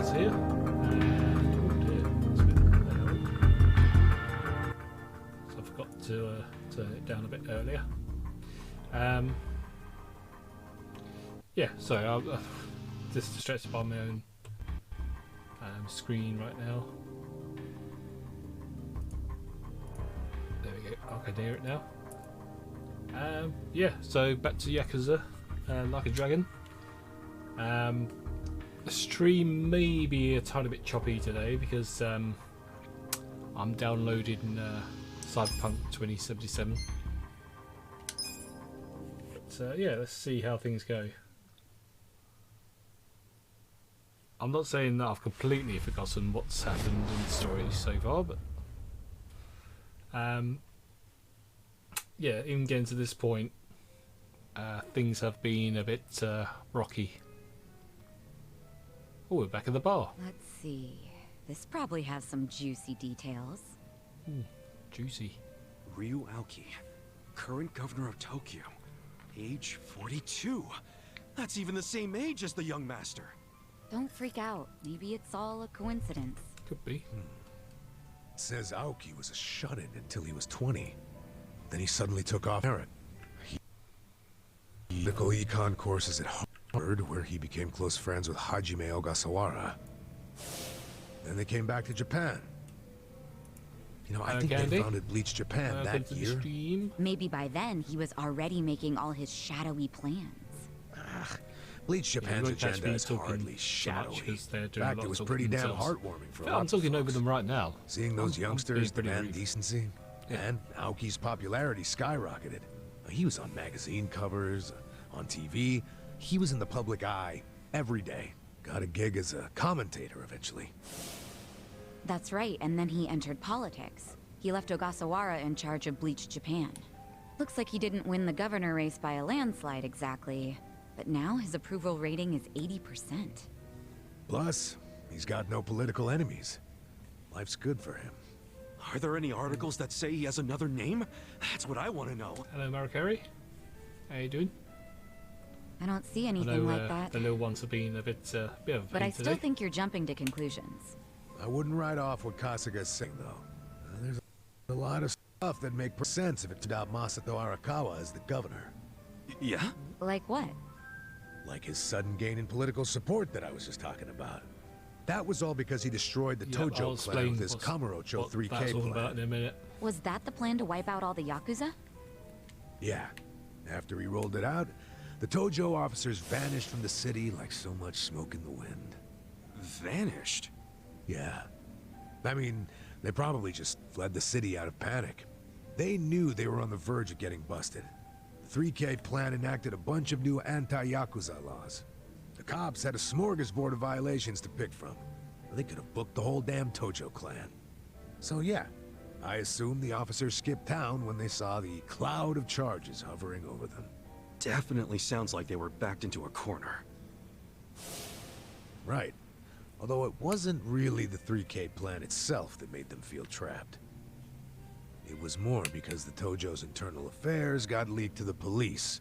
is here. Oh dear, it's a bit loud. So I forgot to turn it down a bit earlier. Yeah, so I'm just distracted by my own screen right now. There we go, I can hear it now. Yeah, so back to Yakuza, Like a Dragon. The stream may be a tiny bit choppy today because I'm downloading Cyberpunk 2077. But yeah, let's see how things go. I'm not saying that I've completely forgotten what's happened in the story so far, but yeah, even getting to this point, things have been a bit rocky. Oh, we're back at the bar. Let's see. This probably has some juicy details. Ooh, juicy. Ryu Aoki, current governor of Tokyo, age 42. That's even the same age as the young master. Don't freak out. Maybe it's all a coincidence. Could be. It says Aoki was a shut-in until he was 20. Then he suddenly took off merit. He took econ courses at Harvard, where he became close friends with Hajime Ogasawara. Then they came back to Japan. You know, I think they founded Bleach Japan that year. Maybe by then he was already making all his shadowy plans. Bleach Japan's agenda is hardly shadowy. In fact, it was pretty damn heartwarming for a lot I'm talking of over them right now. Seeing those youngsters demand decency, and Aoki's popularity skyrocketed. He was on magazine covers, on TV. He was in the public eye every day. Got a gig as a commentator eventually. That's right, and then he entered politics. He left Ogasawara in charge of Bleach Japan. Looks like he didn't win the governor race by a landslide exactly, but now his approval rating is 80%. Plus, he's got no political enemies. Life's good for him. Are there any articles that say he has another name? That's what I want to know. Hello, Marikari. How you doing? I don't see anything like that. The little ones have been a bit of a pain But I still today. think you're jumping to conclusions. I wouldn't write off what Kasuga's saying, though. There's a lot of stuff that make sense if it turned out Masato Arakawa as the governor. Yeah? Like what? Like his sudden gain in political support that I was just talking about. That was all because he destroyed the Tojo clan with his Kamurocho 3K that's all about plan. in a minute. Was that the plan to wipe out all the Yakuza? Yeah. After he rolled it out, the Tojo officers vanished from the city like so much smoke in the wind. Vanished? Yeah. I mean, they probably just fled the city out of panic. They knew they were on the verge of getting busted. The 3K plan enacted a bunch of new anti-Yakuza laws. The cops had a smorgasbord of violations to pick from. They could have booked the whole damn Tojo clan. So yeah, I assume the officers skipped town when they saw the cloud of charges hovering over them. Definitely sounds like they were backed into a corner. Right. Although it wasn't really the 3K plan itself that made them feel trapped. It was more because the Tojo's internal affairs got leaked to the police.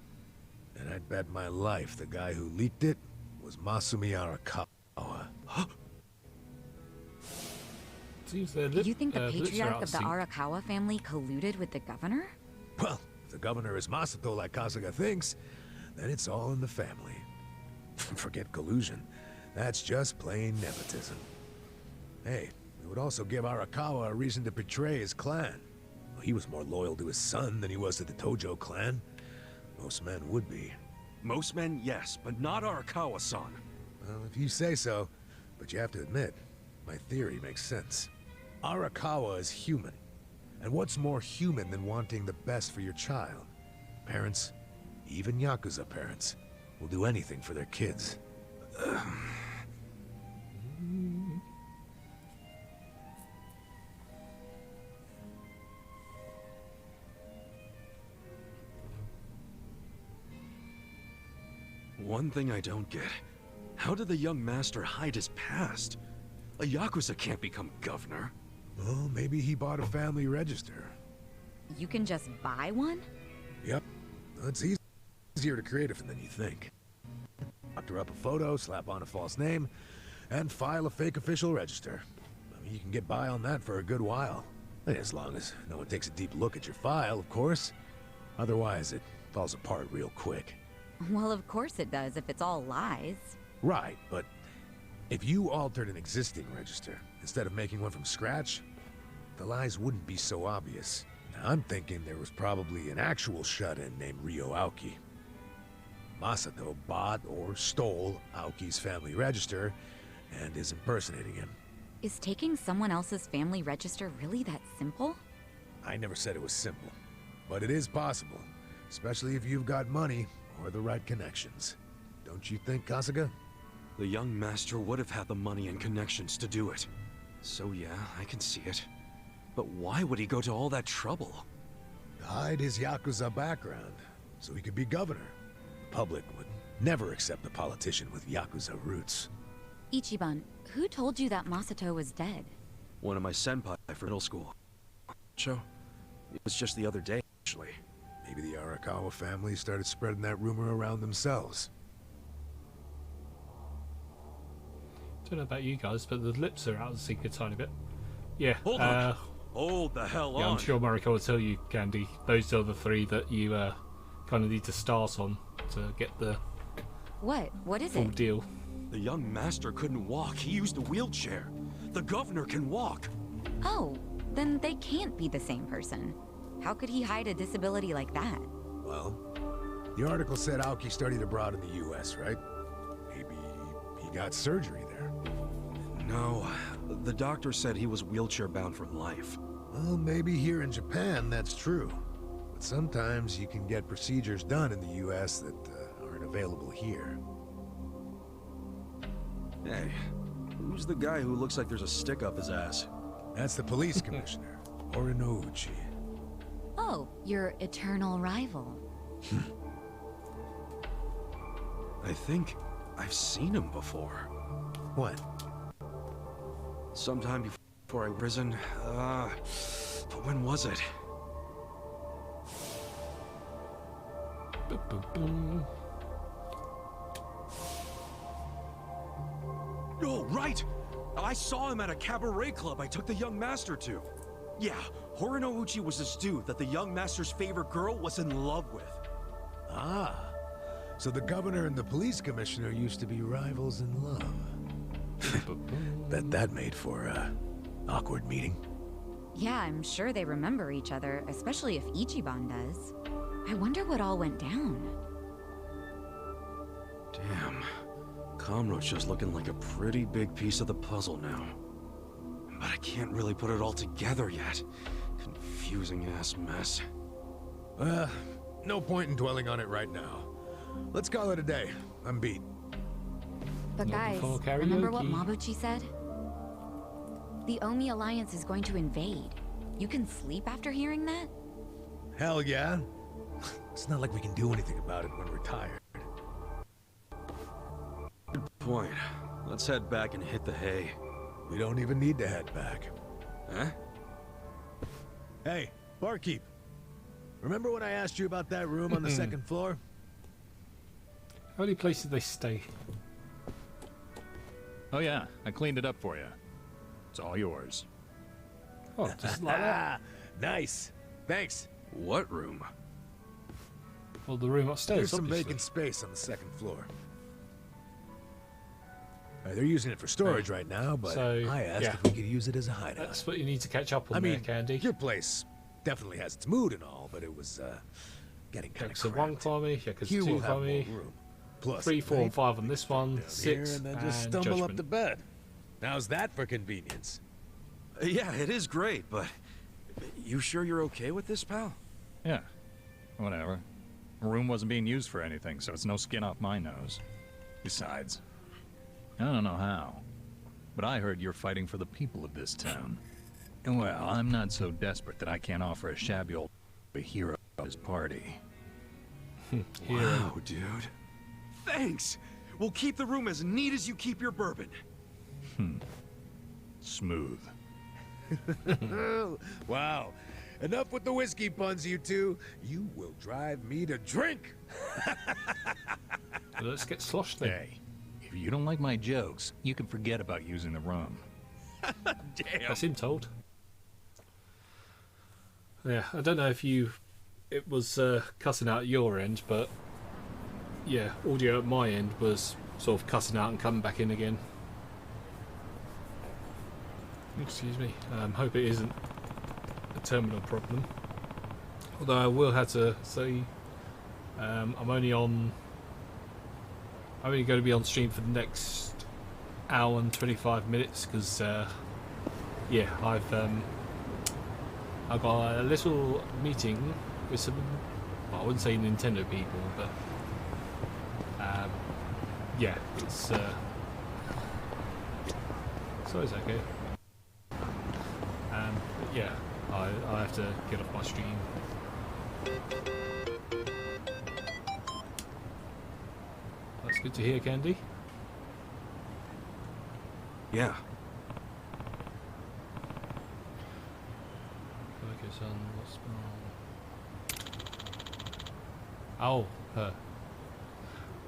And I'd bet my life the guy who leaked it was Masumi Arakawa. Seems You think the patriarch of the Arakawa family colluded with the governor? Well, if the governor is Masato like Kasuga thinks, then it's all in the family. Forget collusion. That's just plain nepotism. Hey, it would also give Arakawa a reason to betray his clan. Well, he was more loyal to his son than he was to the Tojo clan. Most men would be. Most men, yes, but not Arakawa-san. Well, if you say so, but you have to admit, my theory makes sense. Arakawa is human. And what's more human than wanting the best for your child? Parents, even Yakuza parents, will do anything for their kids. One thing I don't get. How did the young master hide his past? A Yakuza can't become governor. Well, maybe he bought a family register. You can just buy one? Yep. It's easier to create it than you think. Doctor up a photo, slap on a false name, and file a fake official register. I mean, you can get by on that for a good while. As long as no one takes a deep look at your file, of course. Otherwise, it falls apart real quick. Well, of course it does if it's all lies. Right, but if you altered an existing register instead of making one from scratch, the lies wouldn't be so obvious. Now, I'm thinking there was probably an actual shut-in named Ryo Aoki. Masato bought or stole Aoki's family register and is impersonating him. Is taking someone else's family register really that simple? I never said it was simple, but it is possible, especially if you've got money or the right connections. Don't you think, Kasuga? The young master would have had the money and connections to do it. So yeah, I can see it. But why would he go to all that trouble? To hide his Yakuza background, so he could be governor. The public would never accept a politician with Yakuza roots. Ichiban, who told you that Masato was dead? One of my senpai for middle school. So, it was just the other day, actually. Maybe the Arakawa family started spreading that rumor around themselves. Don't know about you guys, but the lips are out of sync a tiny bit. Yeah. Hold on. Hold the hell yeah, on. I'm sure Mariko will tell you, Candy. Those are the three that you kind of need to start on to get the What? What is full it? deal. The young master couldn't walk. He used a wheelchair. The governor can walk. Oh, then they can't be the same person. How could he hide a disability like that? Well, the article said Aoki studied abroad in the US, right? Maybe he got surgery there. No, the doctor said he was wheelchair-bound for life. Well, maybe here in Japan that's true. But sometimes you can get procedures done in the US that aren't available here. Hey, who's the guy who looks like there's a stick up his ass? That's the police commissioner, Orinouchi. Oh, your eternal rival. I think I've seen him before. What? Sometime before I was prison. But when was it? Boom, boom, boom. Oh, right! I saw him at a cabaret club I took the young master to. Yeah, Horinouchi was this dude that the young master's favorite girl was in love with. Ah, so the governor and the police commissioner used to be rivals in love. Bet that made for a awkward meeting. Yeah, I'm sure they remember each other, especially if Ichiban does. I wonder what all went down. Damn. Kamurocho's looking like a pretty big piece of the puzzle now. But I can't really put it all together yet. Confusing ass mess. No point in dwelling on it right now. Let's call it a day. I'm beat. But Not guys, before karaoke. remember what Mabuchi said? The Omi Alliance is going to invade. You can sleep after hearing that? Hell yeah. It's not like we can do anything about it when we're tired. Good point. Let's head back and hit the hay. We don't even need to head back. Huh? Hey, barkeep. Remember when I asked you about that room on the second floor? How many places they stay? Oh yeah, I cleaned it up for you. It's all yours. Oh, just like that. Nice. Thanks. What room? Well, the room upstairs. There's some obviously. vacant space on the second floor. They're using it for storage right now, but So, I asked yeah. if we could use it as a hideout. That's what you need to catch up on I there, mean, Candy. your place definitely has its mood and all, but it was getting kind of Yakuza 1 for me, Yakuza Here 2 we'll for have me, more room. Plus, 3, 4, and maybe 5 on this one, down 6, here and then just and stumble Judgment. up to bed. How's that for convenience? Yeah, it is great, but... You sure you're okay with this, pal? Yeah, whatever. The room wasn't being used for anything, so it's no skin off my nose. Besides, I don't know how, but I heard you're fighting for the people of this town. And well, I'm not so desperate that I can't offer a shabby old hero at his party. Wow, dude. Thanks! We'll keep the room as neat as you keep your bourbon. Smooth. Wow. Enough with the whiskey puns, you two. You will drive me to drink. Let's get sloshed then. Hey, if If you don't like my jokes, you can forget about using the room. Damn. That's him told. Yeah, I don't know if it was cussing out at your end, but yeah, audio at my end was sort of cussing out and coming back in again. Excuse me. Hope it isn't a terminal problem. Although I will have to say, I'm only going to be on stream for the next hour and 25 minutes because, yeah, I've got a little meeting with some, well, I wouldn't say Nintendo people, but yeah, it's so it's okay. But yeah, I have to get off my stream. That's good to hear, Candy. Yeah. Focus on what's wrong. Oh, her.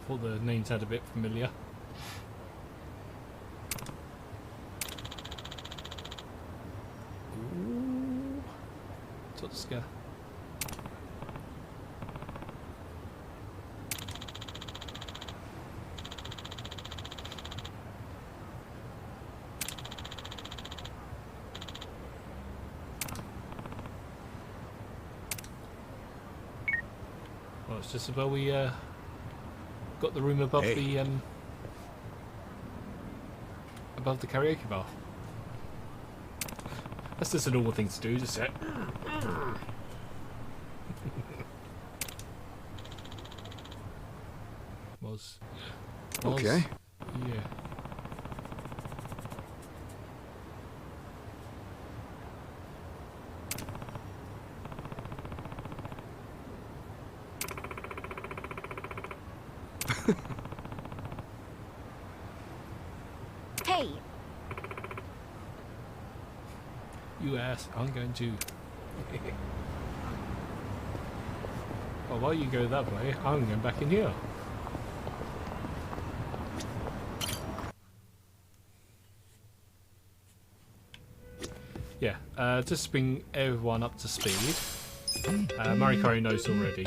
Thought the name sounded a bit familiar. Ooh. Tutska. Well, it's just as well we got the room above the karaoke bar. That's just a normal thing to do, just say was Okay. Yeah. Hey! You ass, I'm going to. Well, while you go that way, I'm going back in here. Yeah, just to bring everyone up to speed. Marikari knows already.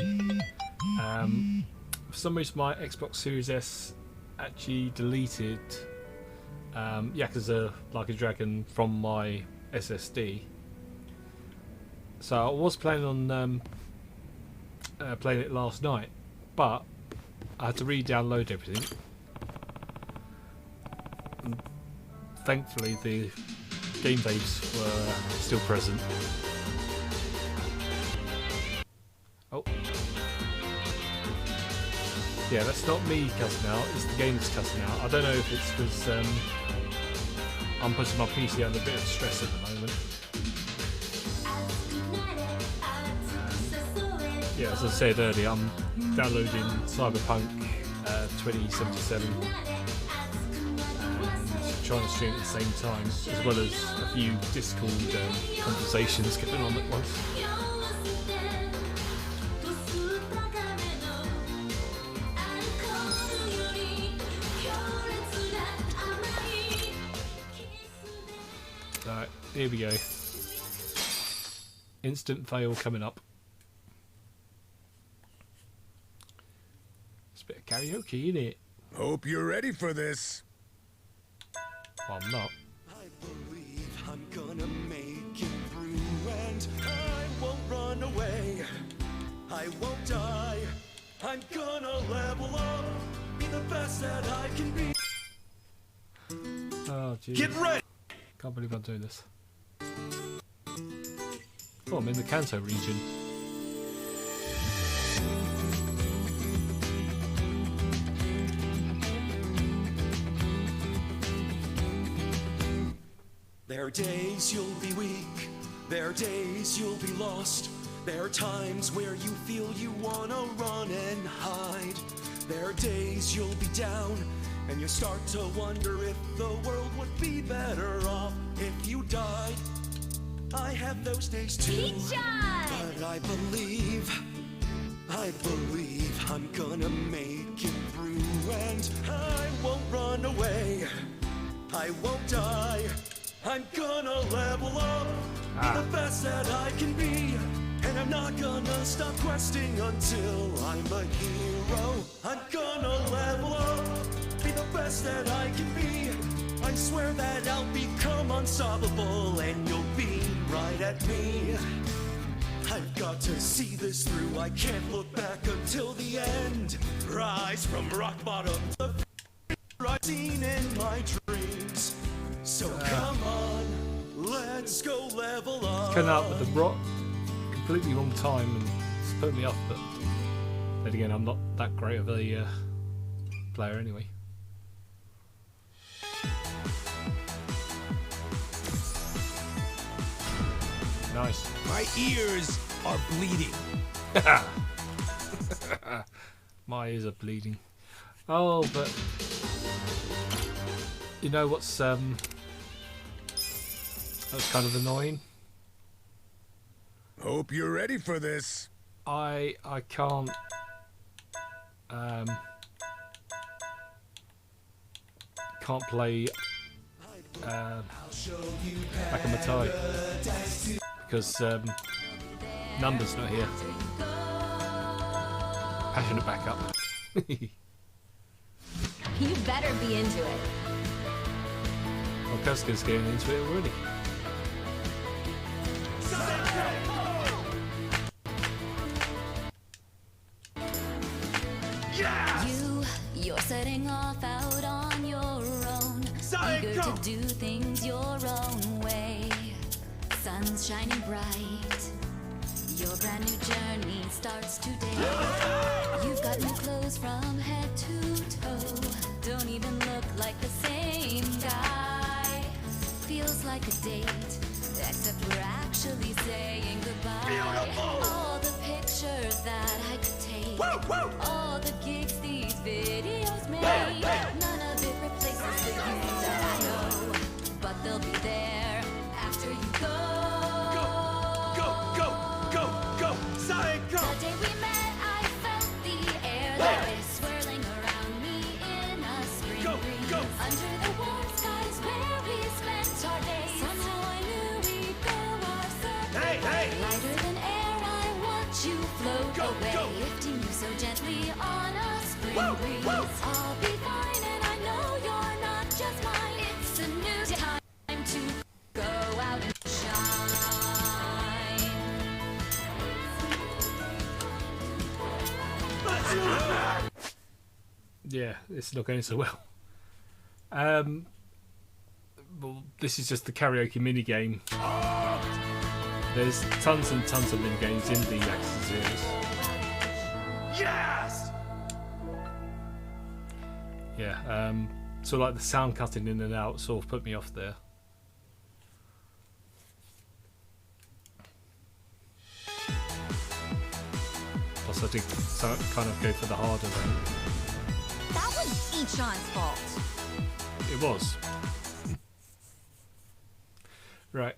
For some reason, my Xbox Series S actually deleted Yakuza Like a Dragon from my SSD. So I was planning on playing it last night, but I had to re-download everything. And thankfully, the game saves were still present. Oh. Yeah, that's not me cussing out, it's the game that's cussing out. I don't know if it's because I'm putting my PC under a bit of stress at the moment. Yeah, as I said earlier, I'm downloading Cyberpunk 2077 and trying to stream at the same time, as well as a few Discord conversations going on at once. Alright, here we go. Instant fail coming up. It's a bit of karaoke, isn't it? Hope you're ready for this. Well, I'm not. I believe I'm gonna make it through, and I won't run away. I won't die. I'm gonna level up, be the best that I can be. Oh, jeez. Get ready! Can't believe I'm doing this. Oh, I'm in the Kanto region. There are days you'll be weak. There are days you'll be lost. There are times where you feel you wanna run and hide. There are days you'll be down, and you start to wonder if the world would be better off if you died. I have those days too, but I believe I'm gonna make it through, and I won't run run away. I won't die. I'm gonna level up, be the best that I can be. And I'm not gonna stop questing until I'm a hero. I'm gonna level up, be the best that I can be. I swear that I'll become unstoppable, and you'll be right at me. I've got to see this through, I can't look back until the end. Rise from rock bottom to rising in my dreams. So come on, let's go level up. Coming out with the rock, completely wrong time, and it's put me off. But then again, I'm not that great of a player anyway. Nice. My ears are bleeding. My ears are bleeding. Oh, but you know what's that's kind of annoying. Hope you're ready for this. I can't can't play back on my tie because Number's not here. Passionate backup. You better be into it. Well, Casca's getting into it already. You're setting off out on your own, eager to do things your own way. Sun's shining bright, your brand new journey starts today. You've got new clothes from head to toe, don't even look like the same guy. Feels like a date, except we're actually saying goodbye. Beautiful. All the pictures that I could take, all the gigs these videos make, none of it replaces the you that I know, but they'll be there after you go. Go, Sonic, go! The day we met, I felt the air that is swirling around me in a spring breeze. Under the warm skies where we spent our days, somehow I knew we'd go our separate ways. Lighter than air, I watch you float away, lifting you so gently on a spring breeze. I'll be fine, and I know you're not just mine. It's a new time to go out and shine. Yeah, it's not going so well. Well, this is just the karaoke minigame. There's tons and tons of minigames in the Yakuza series. Yes! Yeah, so like the sound cutting in and out sort of put me off there. Plus I did kind of go for the harder one. That was Ichon's fault. It was. Right.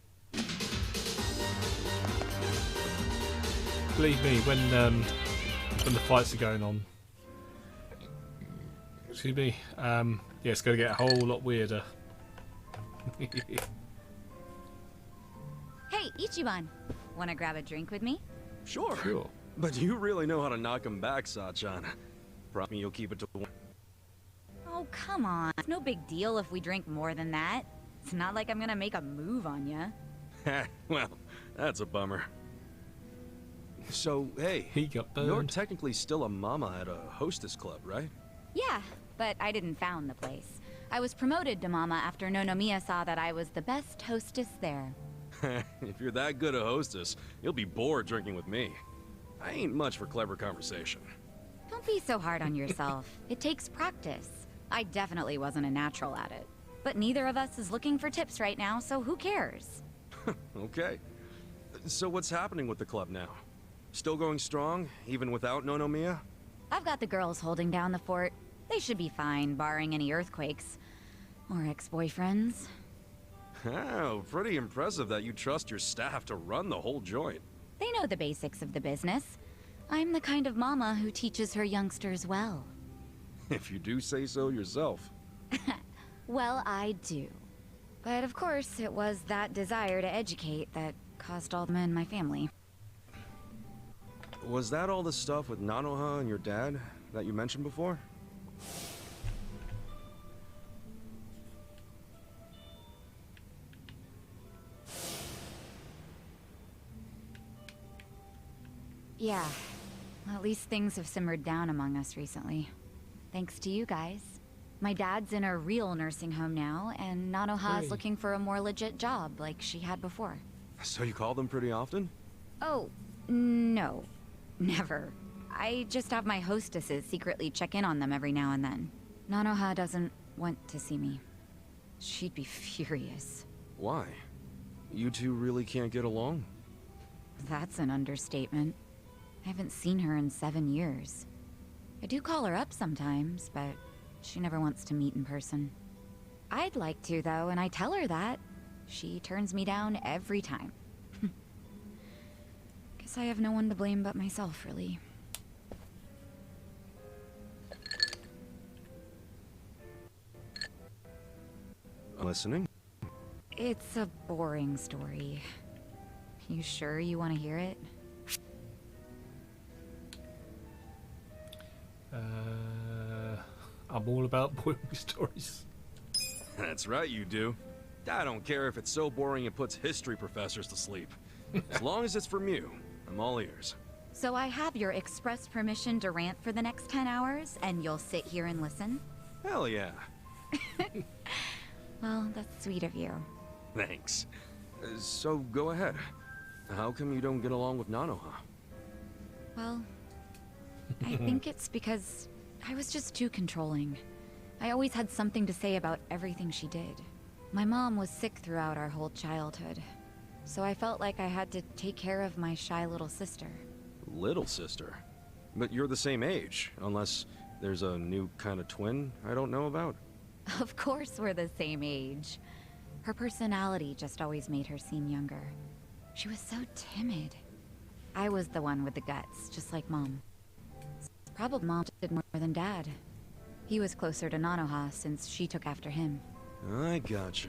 Believe me, when the fights are going on, excuse me, yeah, it's going to get a whole lot weirder. Hey, Ichiban, wanna grab a drink with me? Sure. Sure. But you really know how to knock him back, Sachan. Promise me you'll keep it to one. Oh, come on. It's no big deal if we drink more than that. It's not like I'm gonna make a move on ya. Well, that's a bummer. So, hey, He got you're burned. technically still a mama at a hostess club, right? Yeah, but I didn't found the place. I was promoted to mama after Nonomiya saw that I was the best hostess there. If you're that good a hostess, you'll be bored drinking with me. I ain't much for clever conversation. Don't be so hard on yourself. It takes practice. I definitely wasn't a natural at it. But neither of us is looking for tips right now, so who cares? Okay. So what's happening with the club now? Still going strong, even without Nonomiya? I've got the girls holding down the fort. They should be fine, barring any earthquakes. Or ex-boyfriends. Oh, pretty impressive that you trust your staff to run the whole joint. They know the basics of the business. I'm the kind of mama who teaches her youngsters well. If you do say so yourself. Well, I do. But of course, it was that desire to educate that caused all the men in my family. Was that all the stuff with Nanoha and your dad that you mentioned before? Yeah. Well, at least things have simmered down among us recently. Thanks to you guys. My dad's in a real nursing home now, and Nanoha's Hey. looking for a more legit job like she had before. So you call them pretty often? Oh, no. Never. I just have my hostesses secretly check in on them every now and then. Nanoha doesn't want to see me. She'd be furious. Why? You two really can't get along? That's an understatement. I haven't seen her in 7 years. I do call her up sometimes, but she never wants to meet in person. I'd like to, though, and I tell her that. She turns me down every time. Guess I have no one to blame but myself, really. Listening? It's a boring story. You sure you want to hear it? I'm all about boring stories. That's right, you do. I don't care if it's so boring it puts history professors to sleep. As long as it's from you, I'm all ears. So I have your express permission to rant for the next 10 hours, and you'll sit here and listen? Hell yeah. Well, that's sweet of you. Thanks. So go ahead. How come you don't get along with Nanoha? Well, I think it's because I was just too controlling. I always had something to say about everything she did. My mom was sick throughout our whole childhood, so I felt like I had to take care of my shy little sister. Little sister? But you're the same age, unless there's a new kind of twin I don't know about. Of course we're the same age. Her personality just always made her seem younger. She was so timid. I was the one with the guts, just like Mom. Probably Mom did more than Dad. He was closer to Nanoha since she took after him. I gotcha.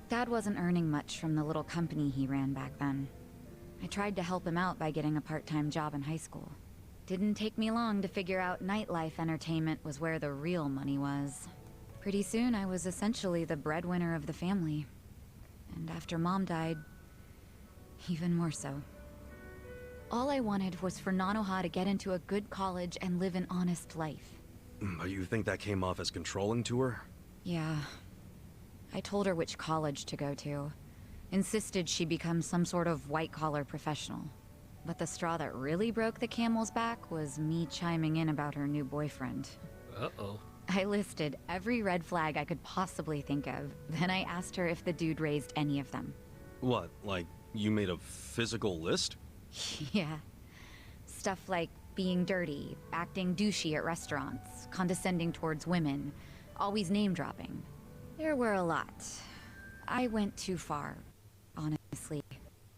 Dad wasn't earning much from the little company he ran back then. I tried to help him out by getting a part-time job in high school. Didn't take me long to figure out nightlife entertainment was where the real money was. Pretty soon I was essentially the breadwinner of the family. And after Mom died, even more so. All I wanted was for Nanoha to get into a good college and live an honest life. But you think that came off as controlling to her? Yeah. I told her which college to go to. Insisted she become some sort of white-collar professional. But the straw that really broke the camel's back was me chiming in about her new boyfriend. Uh-oh. I listed every red flag I could possibly think of. Then I asked her if the dude raised any of them. What, like you made a physical list? Yeah. Stuff like being dirty, acting douchey at restaurants, condescending towards women, always name-dropping. There were a lot. I went too far, honestly.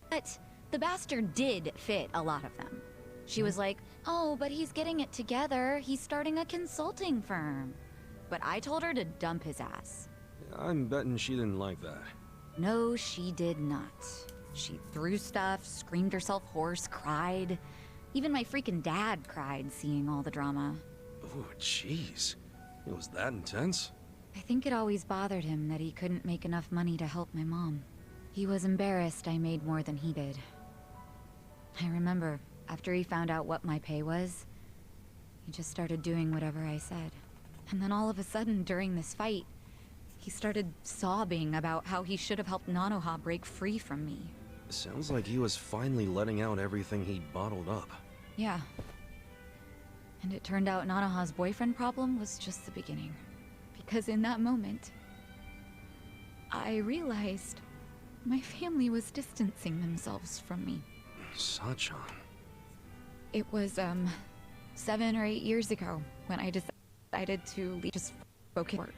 But the bastard did fit a lot of them. She was like, oh, but he's getting it together. He's starting a consulting firm. But I told her to dump his ass. I'm betting she didn't like that. No, she did not. She threw stuff, screamed herself hoarse, cried. Even my freaking dad cried seeing all the drama. Oh, jeez. It was that intense? I think it always bothered him that he couldn't make enough money to help my mom. He was embarrassed I made more than he did. I remember, after he found out what my pay was, he just started doing whatever I said. And then all of a sudden, during this fight, he started sobbing about how he should have helped Nanoha break free from me. Sounds like he was finally letting out everything he bottled up. Yeah. And it turned out Nanoha's boyfriend problem was just the beginning. Because in that moment, I realized my family was distancing themselves from me. Sachan. It was, 7 or 8 years ago when I decided to leave just focus work.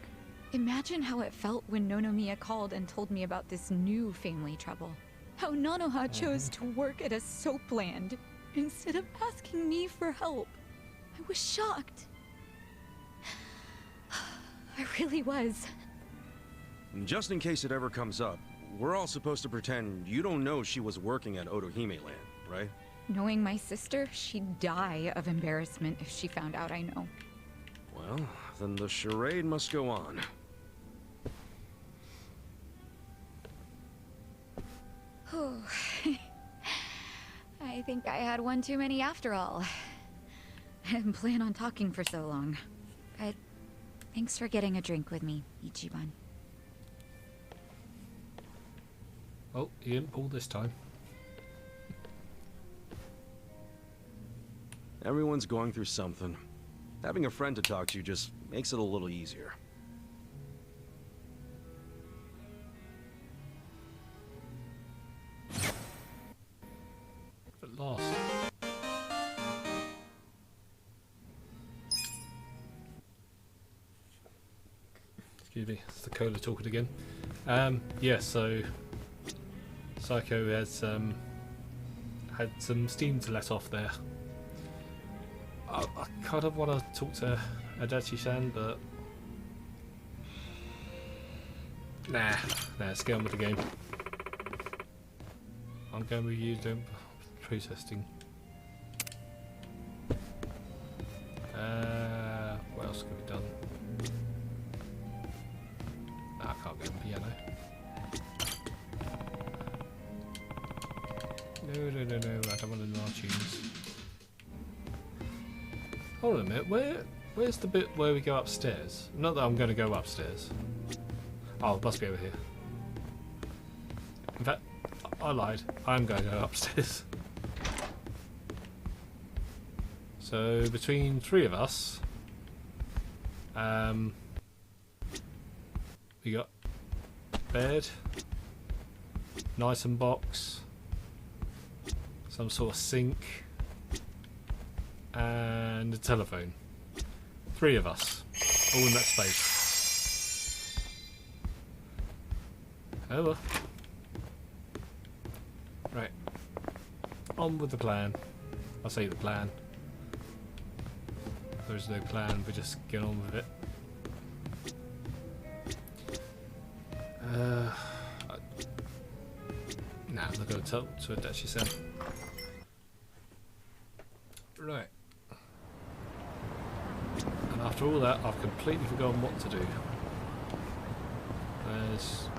Imagine how it felt when Nonomiya called and told me about this new family trouble. How Nanoha chose to work at a soap land instead of asking me for help. I was shocked. I really was. And just in case it ever comes up, we're all supposed to pretend you don't know she was working at Otohime Land, right? Knowing my sister, she'd die of embarrassment if she found out I know. Well, then the charade must go on. I think I had one too many after all. I didn't plan on talking for so long. But thanks for getting a drink with me, Ichiban. Oh, he didn't pull this time. Everyone's going through something. Having a friend to talk to just makes it a little easier. At last. Excuse me, it's the cola talking again. Yeah, so Psycho has had some steam to let off there. I kind of want to talk to Adachi-san, but nah, let's get on with the game. I'm going with you doing pre-testing. What else could be done? I can't get on piano. No, I don't want to know our tunes. Hold on a minute, where's the bit where we go upstairs? Not that I'm going to go upstairs. Oh, it must be over here. In fact, I lied. I'm going to go upstairs. So, between three of us, we got bed, nice and box, some sort of sink, and a telephone. Three of us, all in that space. Oh well. Right, on with the plan. I say the plan. There's no plan, we just get on with it. Nah, I'm not going to talk to Adachi-san. Right. And after all that, I've completely forgotten what to do. There's...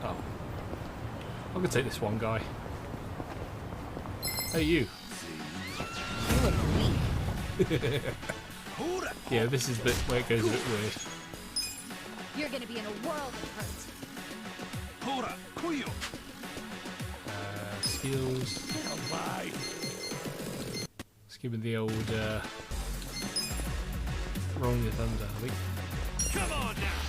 Oh. I'm going to take this one guy. Hey, you. Yeah, this is the bit where it goes a bit weird. You're gonna be in a world of hurt. Skills. Let's give me the old Rolling the Thunder, I think. Come on now!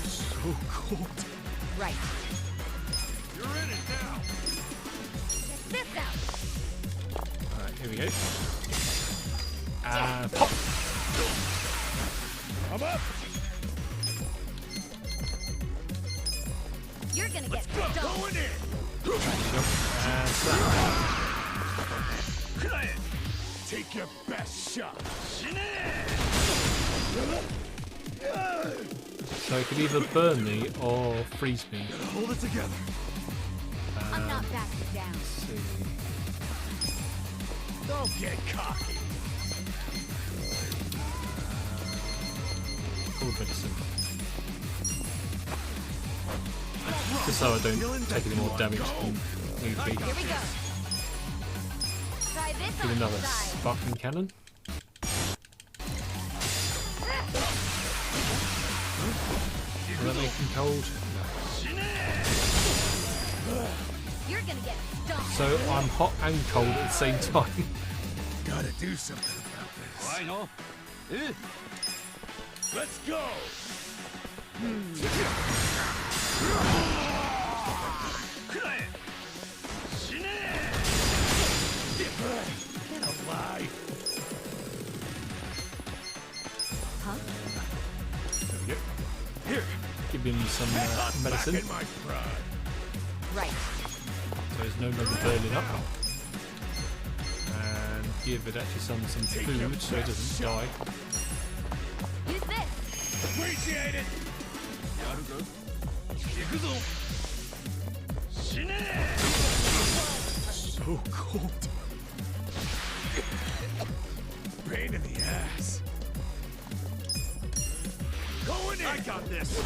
So cold. Right. You're in it now! Check this out. Alright, here we go. And pop! I'm up! You're gonna get Go! stoned. Going in! And slap. Take your best shot! So it can either burn me or freeze me. Hold it together! I'm not backing down. Let's see. Don't get cocky! Cold medicine. Just so I don't take any more damage than need be. Here we go. Try this Give on another the side. sparkling cannon. Will that make him cold? You're gonna get stoned. So I'm hot and cold at the same time. Gotta do something about this. I know. Let's go! Get alive! Huh? There we go. Here, Give him some medicine. back in my pride. Right. So he's no longer burning up. And give Adachi-san some food so he doesn't die. Use this. Appreciate it! So cold. Pain in the ass. Going in! I got this!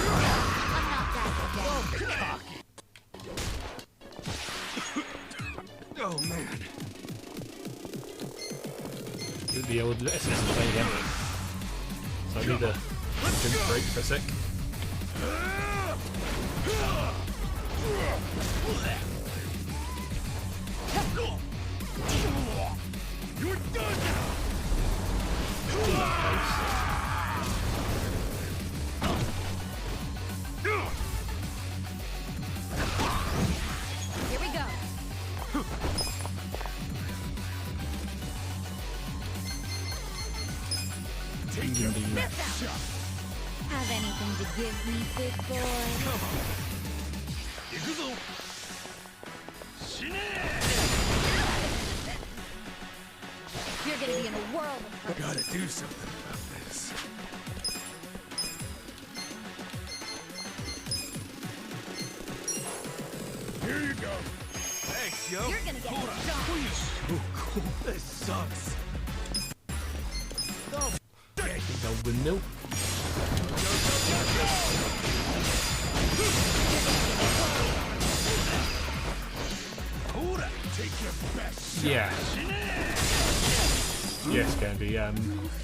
I'm not that dead. Cocky. Oh man. The old SSD again. So I need a drink break for a sec. You're done now! Here we go. Take your best shot! Have anything to give me, big boy? Come on! Yakuza! You're gonna be in a world of hurt. Gotta do something about this. Here you go. Thanks, yo. You're gonna get shot. So cool. This sucks. Oh, dang. The windmill. Hold up. Take your best shot. Yeah. Yes, Candy.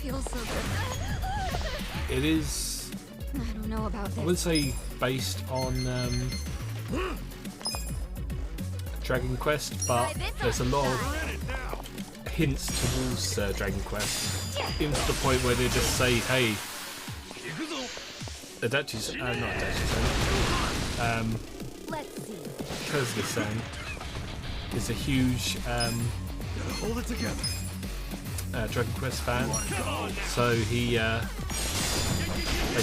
Feels so good. It is. I don't know about I this. wouldn't say based on Dragon Quest, but there's a lot of hints towards Dragon Quest. Even to the point where they just say, "Hey, Adachi's not Adachi's Let's see. Kazuya-san is a huge Hold it together. Dragon Quest fan, so he as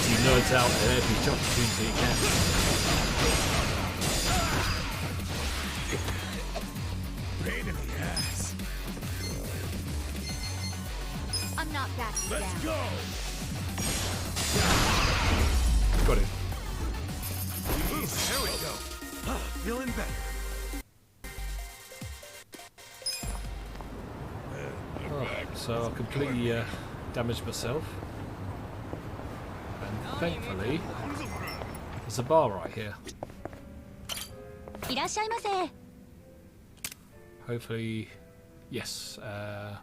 he nerds out at every opportunity he can. Pain in the ass. I'm not backing Let's down. go. Got him. There we go. Feeling better. So I completely damaged myself, and thankfully there's a bar right here. いらっしゃいませ。 Hopefully, yes. Yeah,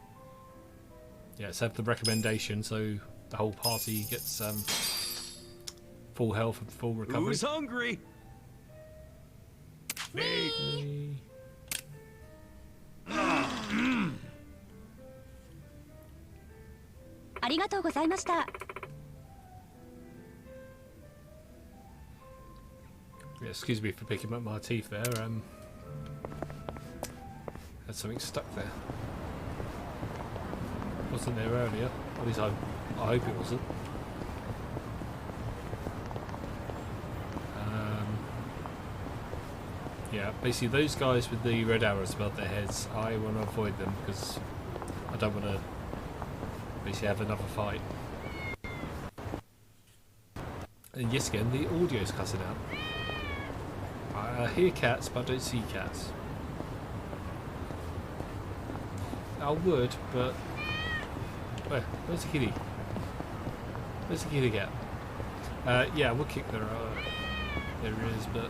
let's have the recommendation so the whole party gets full health and full recovery. Who's hungry? Me. Yeah, excuse me for picking up my teeth there. Had something stuck there. Wasn't there earlier? At least I hope it wasn't. Yeah, basically those guys with the red arrows above their heads, I want to avoid them because I don't want to basically have another fight. And yes, again, the audio's cutting out. I hear cats, but I don't see cats. I would, but where's the kitty? Where's the kitty cat? Yeah, we'll kick there. There it is, but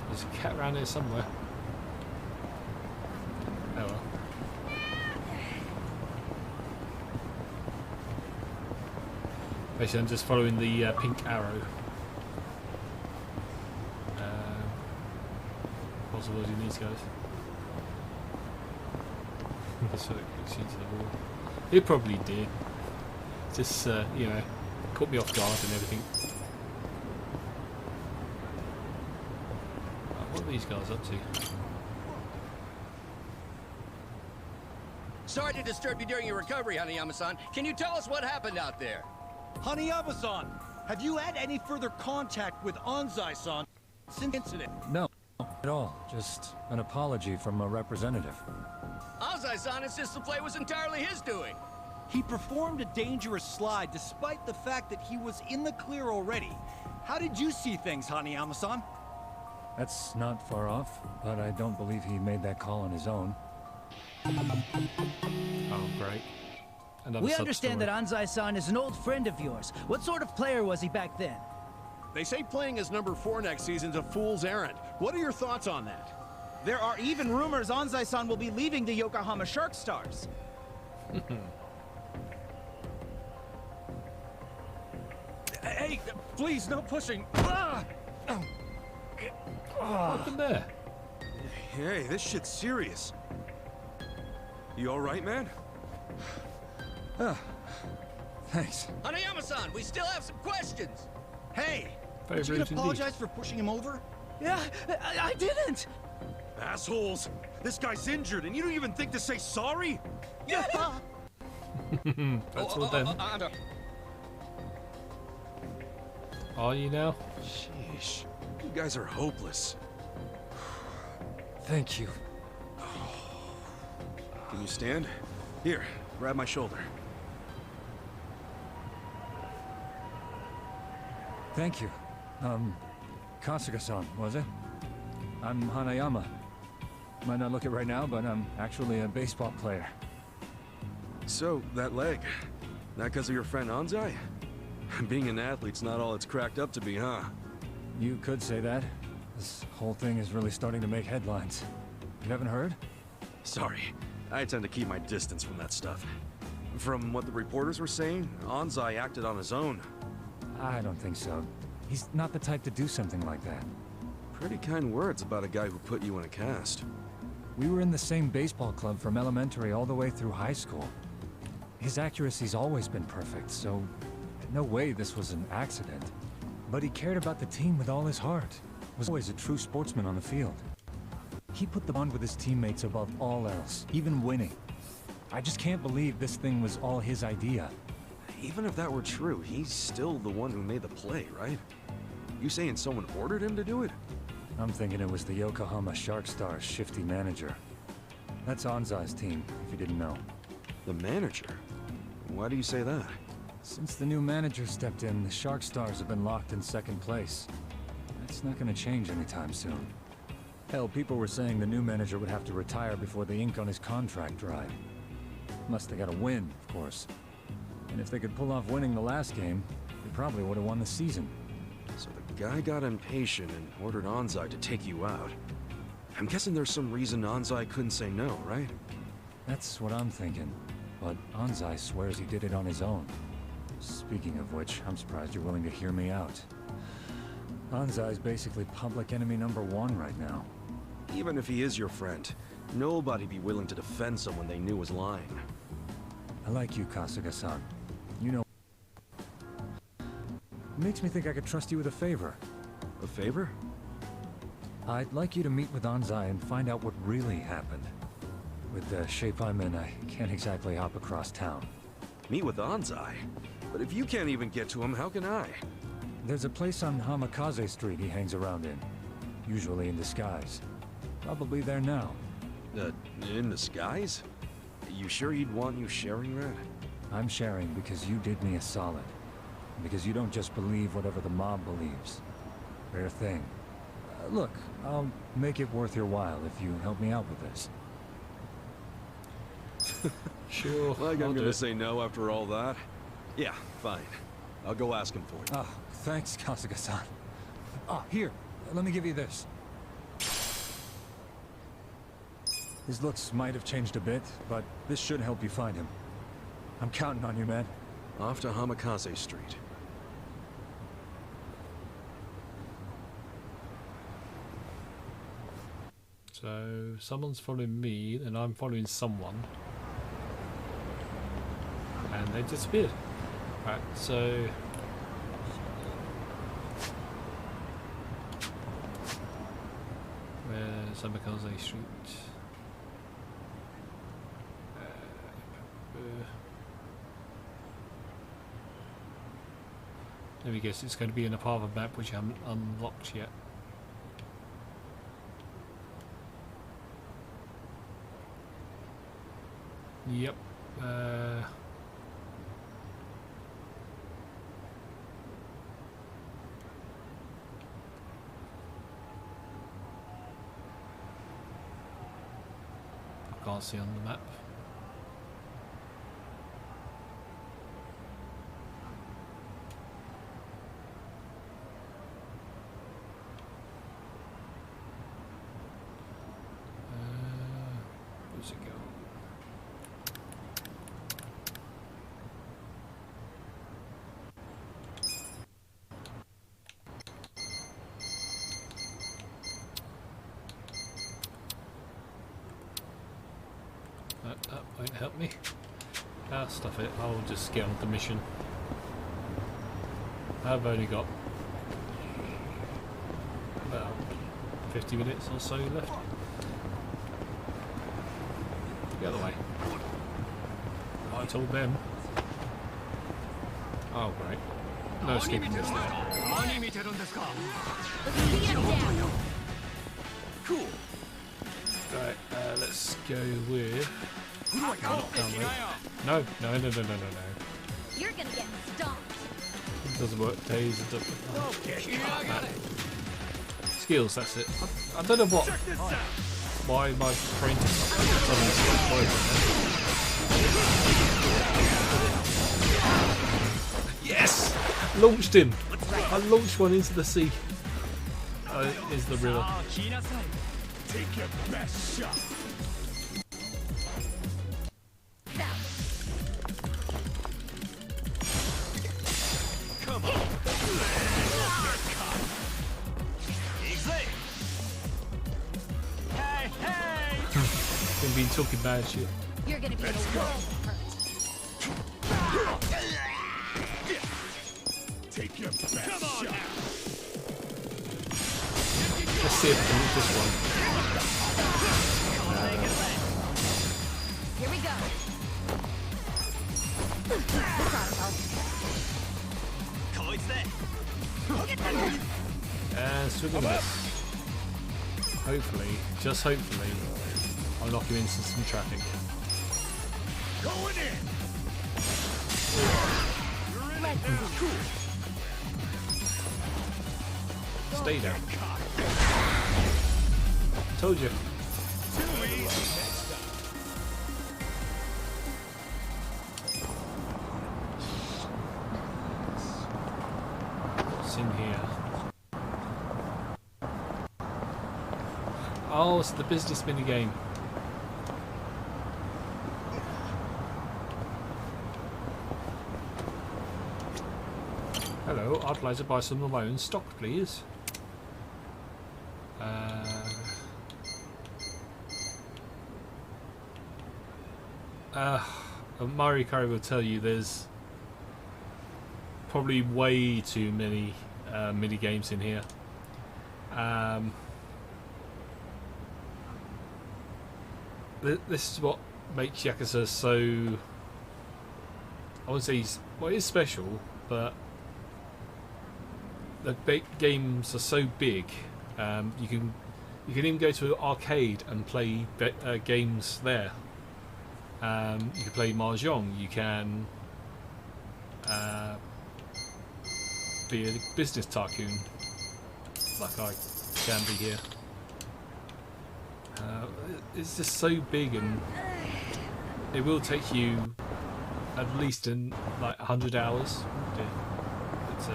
there's a cat around here somewhere. Oh well. Basically, I'm just following the pink arrow. What's avoiding these guys? That's what it looks into the wall. It probably did. Just, you know, caught me off guard and everything. What are these guys up to? Sorry to disturb you during your recovery, Hanayama-san. Can you tell us what happened out there? Hanayama-san, have you had any further contact with Anzai-san? incident. No, not at all. Just an apology from a representative. Anzai-san insists the play was entirely his doing. He performed a dangerous slide despite the fact that he was in the clear already. How did you see things, Hanayama-san? That's not far off, but I don't believe he made that call on his own. Oh, great. Another We understand sub-story. that Anzai-san is an old friend of yours. What sort of player was he back then? They say playing as number 4 next season's a fool's errand. What are your thoughts on that? There are even rumors Anzai-san will be leaving the Yokohama Shark Stars. Hey, please, no pushing. What happened there? Hey, this shit's serious. You alright, man? Thanks. Hanayama-san, we still have some questions. Hey, Very did you rude apologize indeed. for pushing him over? Yeah, I didn't! Assholes! This guy's injured and you don't even think to say sorry? Yeah! That's all then. Are you now? Sheesh. You guys are hopeless. Thank you. Can you stand? Here, grab my shoulder. Thank you. Kasuga-san, was it? I'm Hanayama. Might not look it right now, but I'm actually a baseball player. So, that leg. That because of your friend Anzai? Being an athlete's not all it's cracked up to be, huh? You could say that. This whole thing is really starting to make headlines. You haven't heard? Sorry. I tend to keep my distance from that stuff. From what the reporters were saying, Anzai acted on his own. I don't think so. He's not the type to do something like that. Pretty kind words about a guy who put you in a cast. We were in the same baseball club from elementary all the way through high school. His accuracy's always been perfect, so no way this was an accident. But he cared about the team with all his heart. Was always a true sportsman on the field. He put the bond with his teammates above all else, even winning. I just can't believe this thing was all his idea. Even if that were true, he's still the one who made the play, right? You saying someone ordered him to do it? I'm thinking it was the Yokohama Shark Stars' shifty manager. That's Anzai's team, if you didn't know. The manager? Why do you say that? Since the new manager stepped in, the Shark Stars have been locked in second place. That's not gonna change anytime soon. Hell, people were saying the new manager would have to retire before the ink on his contract dried. Unless they got a win, of course. And if they could pull off winning the last game, they probably would have won the season. So the guy got impatient and ordered Anzai to take you out. I'm guessing there's some reason Anzai couldn't say no, right? That's what I'm thinking. But Anzai swears he did it on his own. Speaking of which, I'm surprised you're willing to hear me out. Anzai's basically public enemy #1 right now. Even if he is your friend, nobody'd be willing to defend someone they knew was lying. I like you, Kasuga-san. You know... It makes me think I could trust you with a favor. A favor? I'd like you to meet with Anzai and find out what really happened. With the shape I'm in, I can't exactly hop across town. Meet with Anzai? But if you can't even get to him, how can I? There's a place on Hamikaze Street he hangs around in. Usually in disguise. Probably there now. In disguise? You sure he'd want you sharing that? I'm sharing because you did me a solid. Because you don't just believe whatever the mob believes. Rare thing. Look, I'll make it worth your while if you help me out with this. Sure. Like I'm I'll do gonna it. say no after all that? Yeah, fine. I'll go ask him for you. Oh, thanks, Kasuga-san. Oh, here, let me give you this. His looks might have changed a bit, but this should help you find him. I'm counting on you, man. Off to Hamikaze Street. So, someone's following me, and I'm following someone. And they disappeared. Right, so... Where's Hamikaze Street? Let me guess, it's going to be in a part of a map which I haven't unlocked yet. Yep. I can't see on the map. Where's it go? That won't help me. Ah, stuff it. I'll just get on with the mission. I've only got about 50 minutes or so left. The other way. I told them. Oh, great. No escaping this now. Cool. Right, let's go with... No, no, no, no, no, no, no. You're gonna get stomped. It doesn't work. Days, it doesn't. Skills, that's it. I don't know what. Why my brain suddenly stopped working. Yes! Launched him! I launched one into the sea. Is the river. Take your best shot. Come on. Hey, hey! Gonna be talking bad shit. You're gonna be in a world of hurt. Take your best shot. Let's see if I can hit this one. Here we go. Swing and miss. Hopefully, just hopefully, I'll knock him into some traffic. Going in. Stay down. Told you. What's in here? Oh, it's the business mini game. Hello, I'd like to buy some of my own stock, please. Mario Kart will tell you there's probably way too many mini games in here. This is what makes Yakuza so, I wouldn't say it is special, but the games are so big. You can even go to an arcade and play games there. You can play mahjong. You can be a business tycoon, like I can be here. It's just so big, and it will take you at least in like 100 hours. It's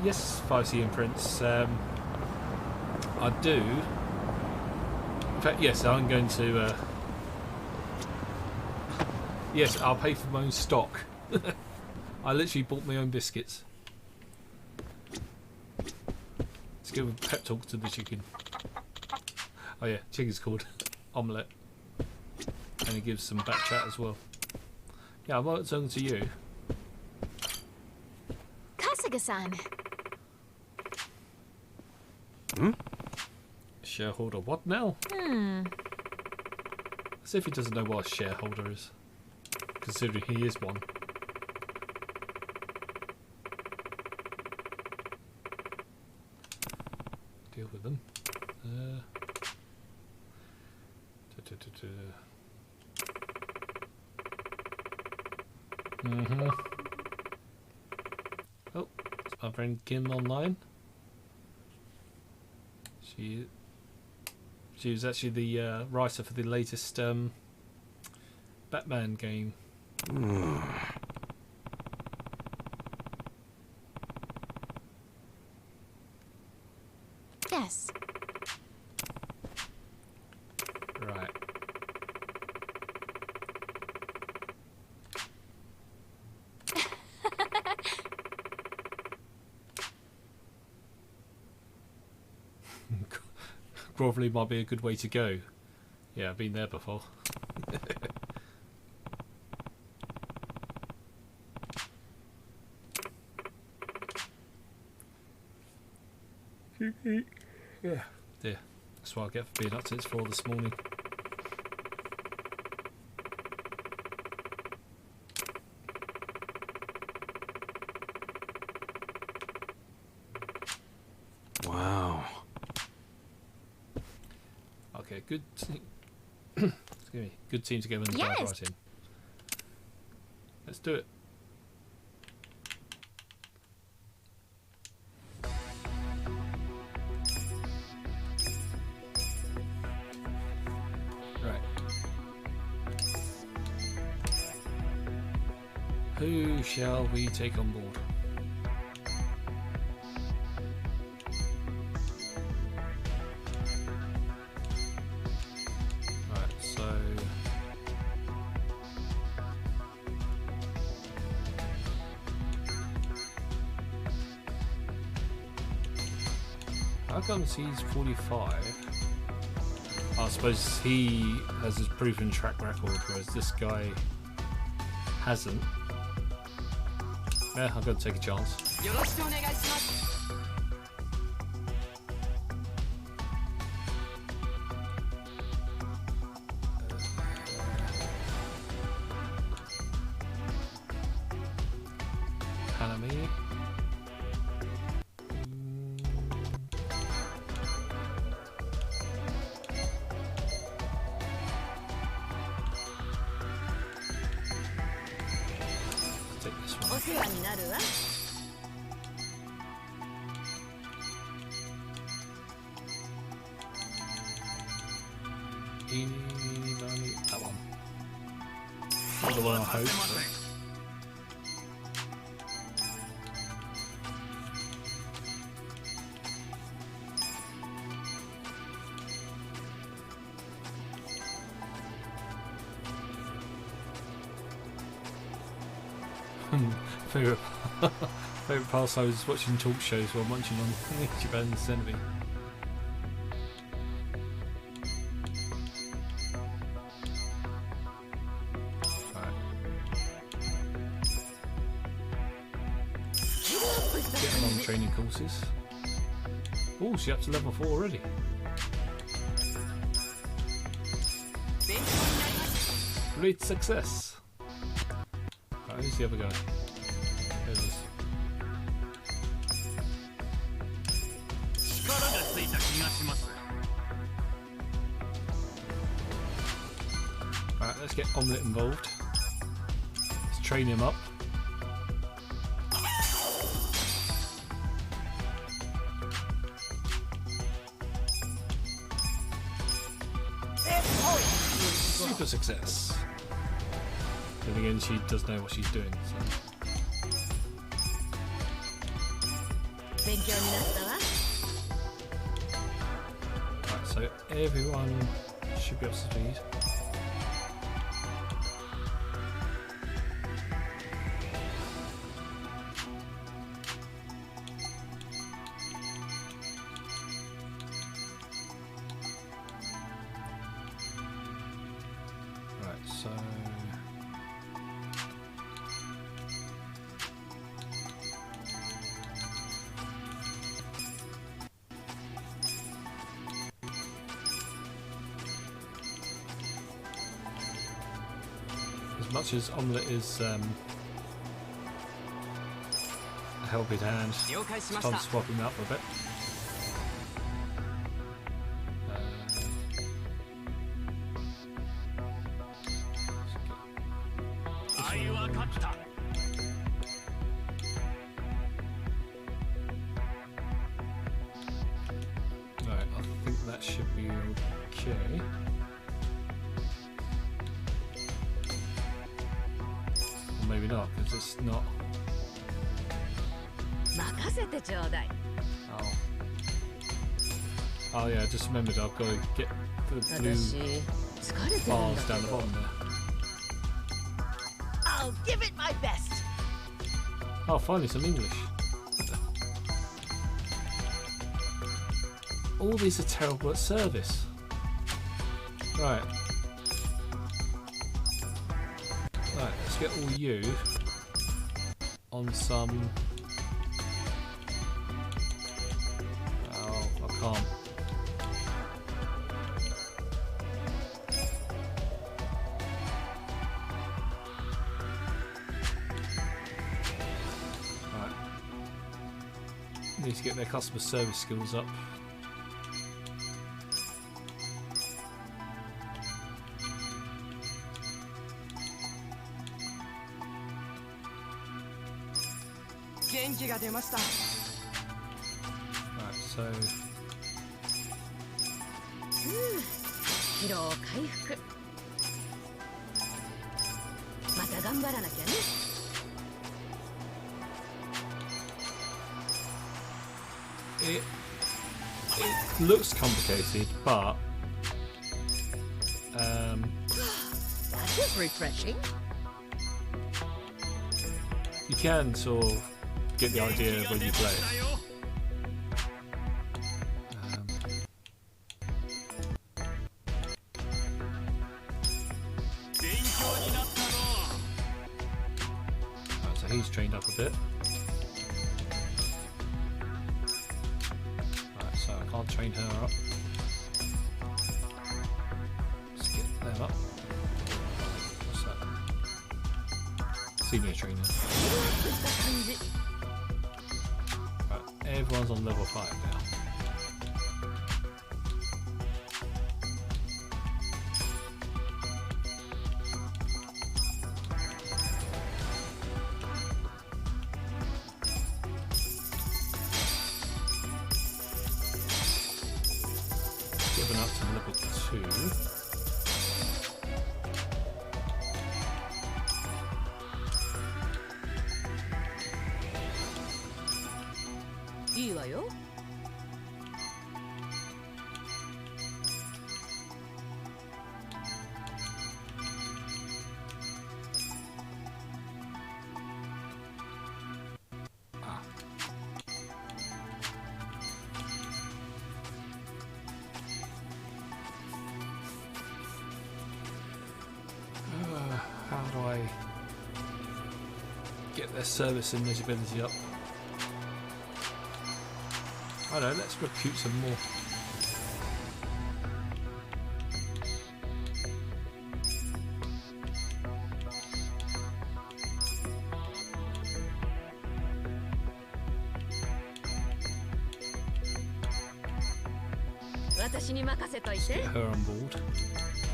yes, 5C imprints. I do. In fact, yes, I'm going to. Yes, I'll pay for my own stock. I literally bought my own biscuits. Let's give a pep talk to the chicken. Oh yeah, chicken's called Omelette. And he gives some back chat as well. Yeah, I'm not talking to you. Kasuga-san. Hmm? Shareholder what now? As if he doesn't know what a shareholder is. Considering he is one. Deal with them. Oh, it's my friend Kim online. She was actually the writer for the latest Batman game. Yes. Right. Grovelly might be a good way to go. Yeah, I've been there before. Yeah. There. That's what I get for being up to this 4 this morning. Wow. Okay, good. Excuse me. Good team together and Yes. right in. Let's do it. Right. Who shall we take on board? Right, so how comes he's 45? I suppose he has his proven track record, whereas this guy hasn't. Yeah, I'm going to take a chance. Hanami. Take this one. That one. Not the one I hope. Favorite favorite pastime is watching talk shows while munching on Japan Centipede. Getting on training courses. Oh, she's up to level 4 already. Great success. Right, who's the other guy? There it is. Right, let's get Omelette involved. Let's train him up. Super success. Then again, she does know what she's doing. Right, so everyone should be up to speed. Right, so as much as Omelette is a helping hand, it's time to swap him out for a bit. that should be okay. Or maybe not, because it's not. Oh. Oh yeah, I just remembered I've got to get the blue bars down the bottom there. I'll give it my best. Oh, finally some English. All these are terrible at service. Right. Right, let's get all you on some... Oh, I can't. Right. Need to get their customer service skills up. Right, so 疲労回復。また頑張らなきゃね。it looks complicated, but That is refreshing. you can sort of get the idea when you play it. Right, so he's trained up a bit. Right, so I can't train her up. Let's get them up. What's that? Senior trainer. Right, everyone's on level 5 now. Given up to level 2.いいわよ。How do I get their service and eligibility up? I don't know, let's recruit some more. Let's get her on board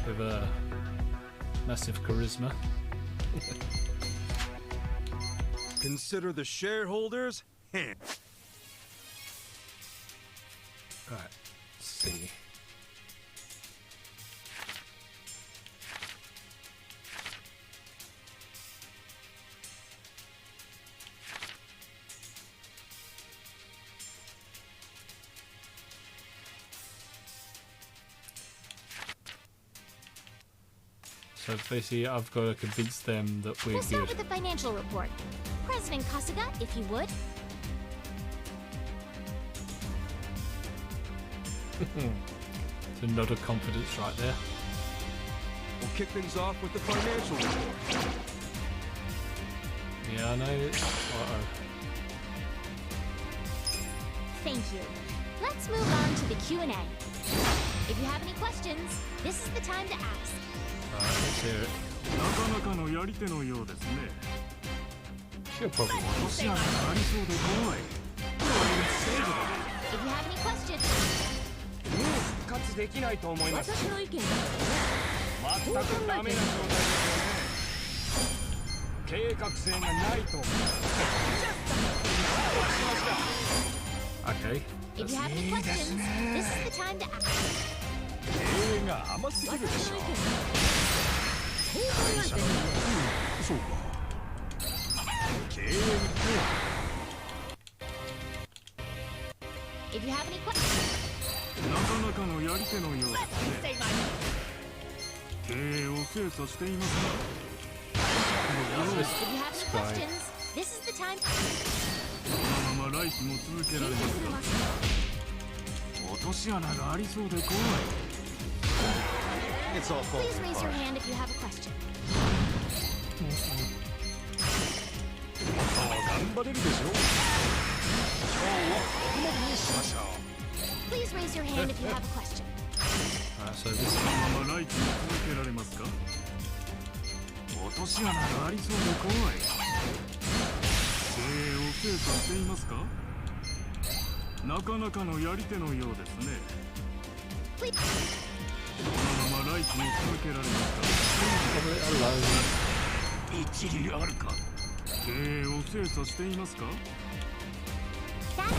with a massive charisma. Consider the shareholders. Right, let's see. So basically, I've got to convince them that we're We'll start good. with the financial report. President Kasuga, if you would. It's a nod of confidence right there. We'll kick things off with the financial report. Yeah, I know. Uh-oh. Thank you. Let's move on to the Q&A. If you have any questions, this is the time to ask. Alright, let's hear it. She'll probably want If you have any questions, 復活できないと思います。私の意見だ。全くダメな状態ですよね。計画性がないと思う。 Okay. If you have any questions, this is the time to ask. 経営が甘すぎるでしょ。そうか。経営 If you have any questions, なかなかのやり手のようですね。経営を精査していますか？ if you have any questions, this is the time. このまま来季も続けられますか？落とし穴がありそうで怖い。Please raise your hand if you have a question. 頑張れるでしょ。今日はここまでにしましょう。 Please raise your hand if you have a question. So this このまま来季も続けられますか？落とし穴がありそうで怖い。経営を精査していますか？なかなかのやり手のようですね。このまま来季も続けられますか？一理あるか？経営を精査していますか？ That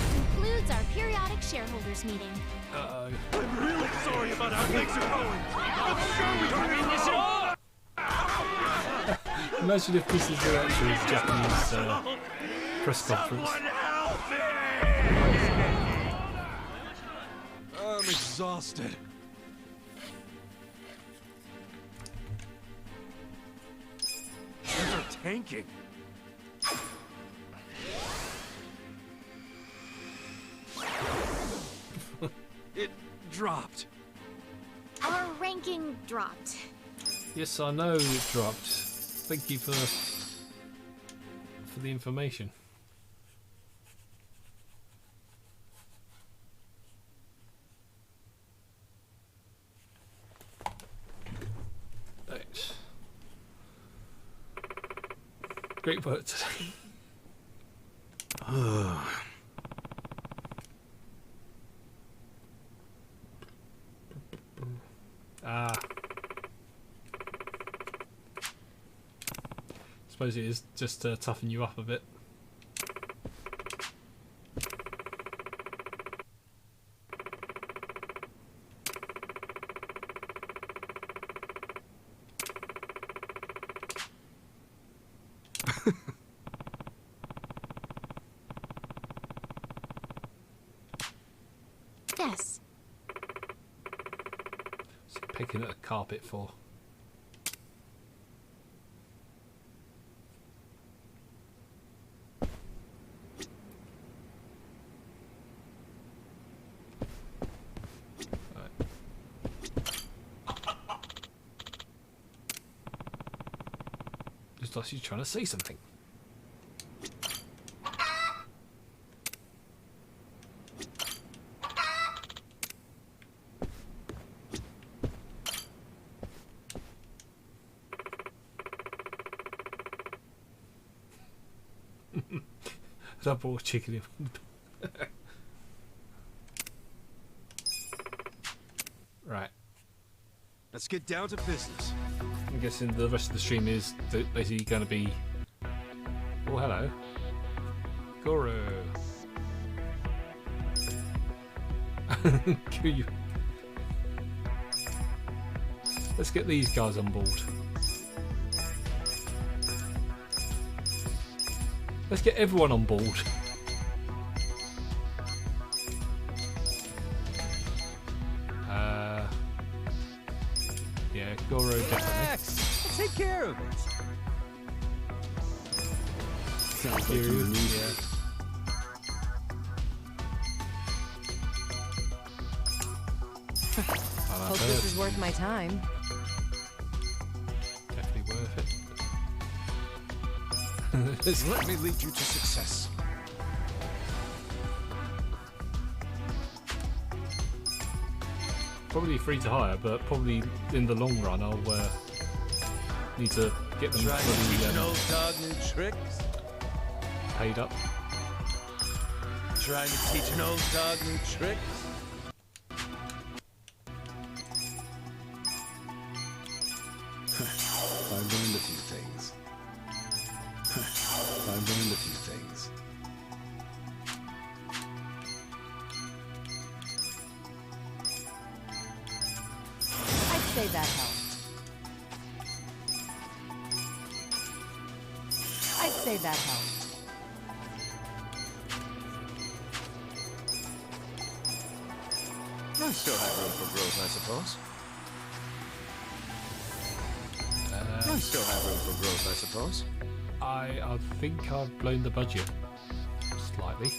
concludes our periodic shareholders meeting. I'm really sorry about how things are going. I'm sure we can win this all. Imagine if this is the actual Japanese press conference. I'm exhausted. These are tanking. It dropped. Our ranking dropped. Yes, I know it dropped. Thank you for the information. Right. Great work today. Suppose it is just to toughen you up a bit. Yes. So picking at a carpet for. Just like she's trying to say something. Double chicken. Right. Let's get down to business. I'm guessing the rest of the stream is basically going to be. Oh, hello. Goro. Kiryu. Let's get these guys on board. Let's get everyone on board. Yeah, Goro definitely. I'll take care of it. Sounds like you need it. Hope this is worth my time. Definitely worth it. Let me lead you to success. Probably free to hire, but probably in the long run I'll need to get them paid up. Trying to teach an old dog new tricks? I've learned a few things. I've learned a few things. say that helped. I'd say that helped. I still have room for growth, I suppose. I still have room for growth, I suppose. I think I've blown the budget slightly.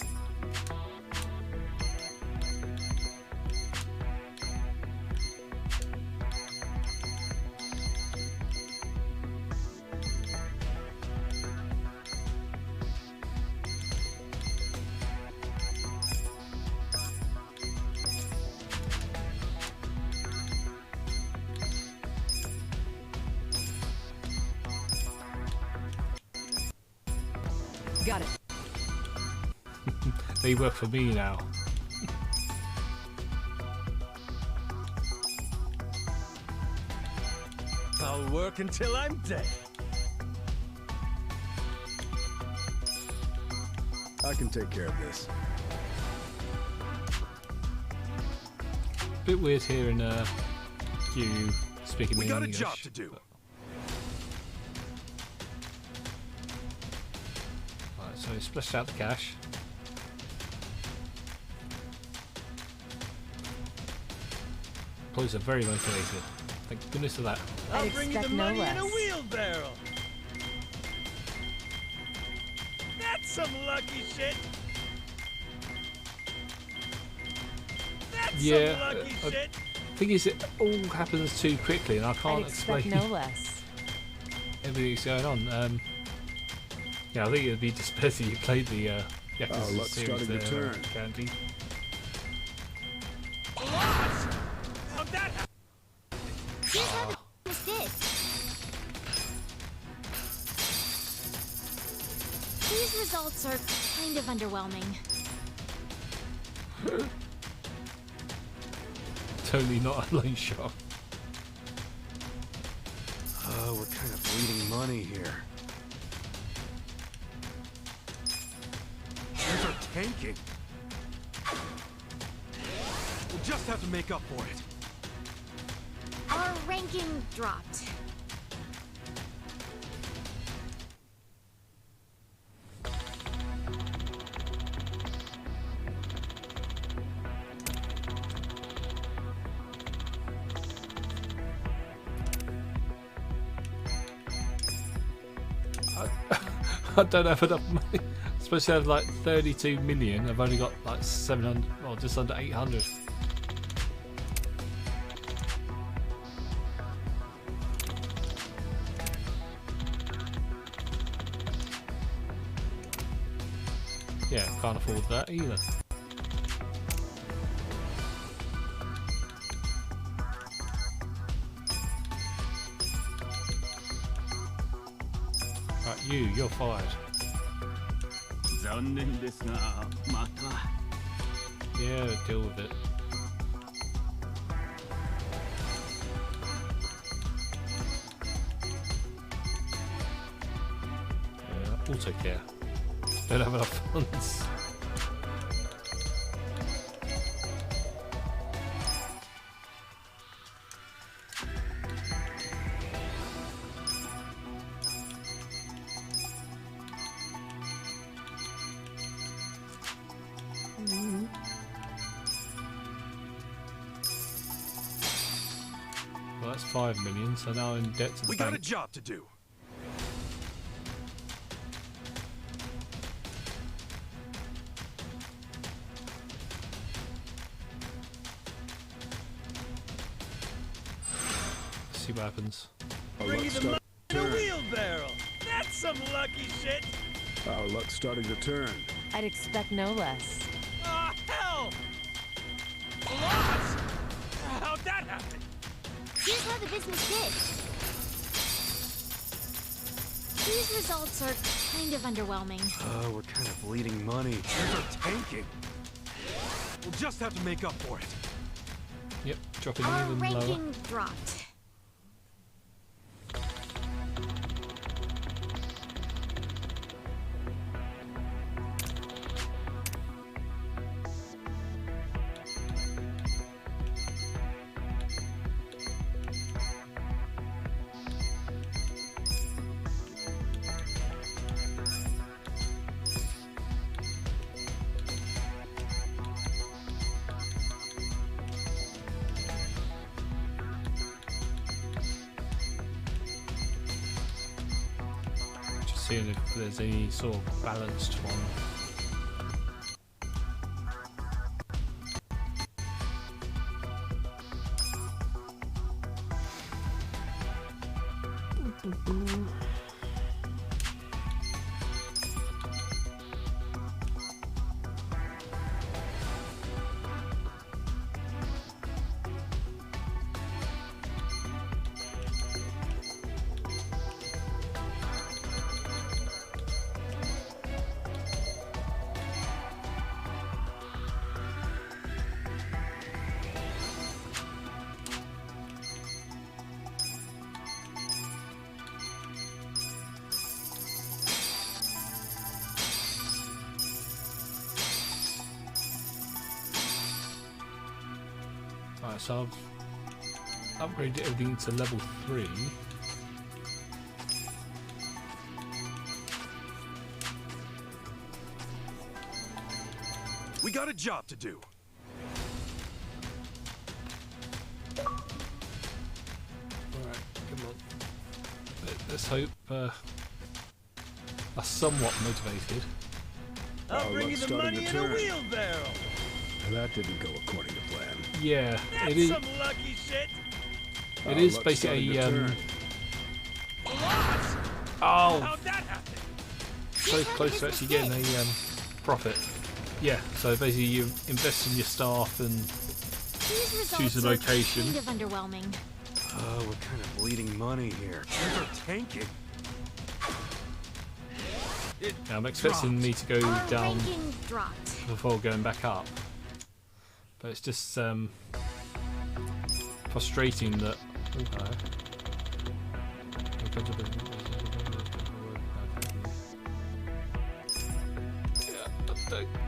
Got it. They work for me now. I'll work until I'm dead. I can take care of this. Bit weird hearing you speaking We in got English. a job to do. Right, so he splashed out the cash. Police are very motivated. Thank goodness for that. I'll bring you the money in a wheelbarrow. That's some lucky shit. That's Yeah, some lucky shit. thing is, it all happens too quickly, and I can't I'd expect explain no less. everything that's going on. Yeah, I think it'd be just better you played the Yakuza luck's series starting to there, turn. Candy. How'd that happen? Here's how the was did. These results are kind of underwhelming. Totally not a loan shot. Oh, we're kind of bleeding money here. These are tanking. We'll just have to make up for it. Our ranking dropped. I don't have enough money. I'm supposed to have like 32 million. I've only got like 700, or just under 800. Yeah, can't afford that either. Right, you're fired. Yeah, deal with it. Auto care. Don't have enough funds. Well, that's 5 million, so now I'm in debt to the We bank. got a job to do. See what happens. Bring you the money in a wheelbarrow. That's some lucky shit. Our luck's starting to turn. I'd expect no less. Oh, hell! What? How'd that happen? Here's how the business did. These results are kind of underwhelming. Oh, we're kind of bleeding money. These are tanking. We'll just have to make up for it. Yep, dropping Our even lower. ranking dropped. seeing if there's any sort of balanced one. Alright, so I've upgraded everything to level 3. We got a job to do. Alright, come on. Let's hope are somewhat motivated. I'll bring you the money in a wheelbarrow. That didn't go according to plan. Yeah, That's it is. some lucky shit. It is basically What? Oh, How'd that happen? so close to actually getting a profit. Yeah, so basically you invest in your staff and These results choose a are location. kind of underwhelming. Oh, we're kind of bleeding money here. Things are tanking. Now, I'm expecting me to go Our down ranking dropped. before going back up, but it's just frustrating that.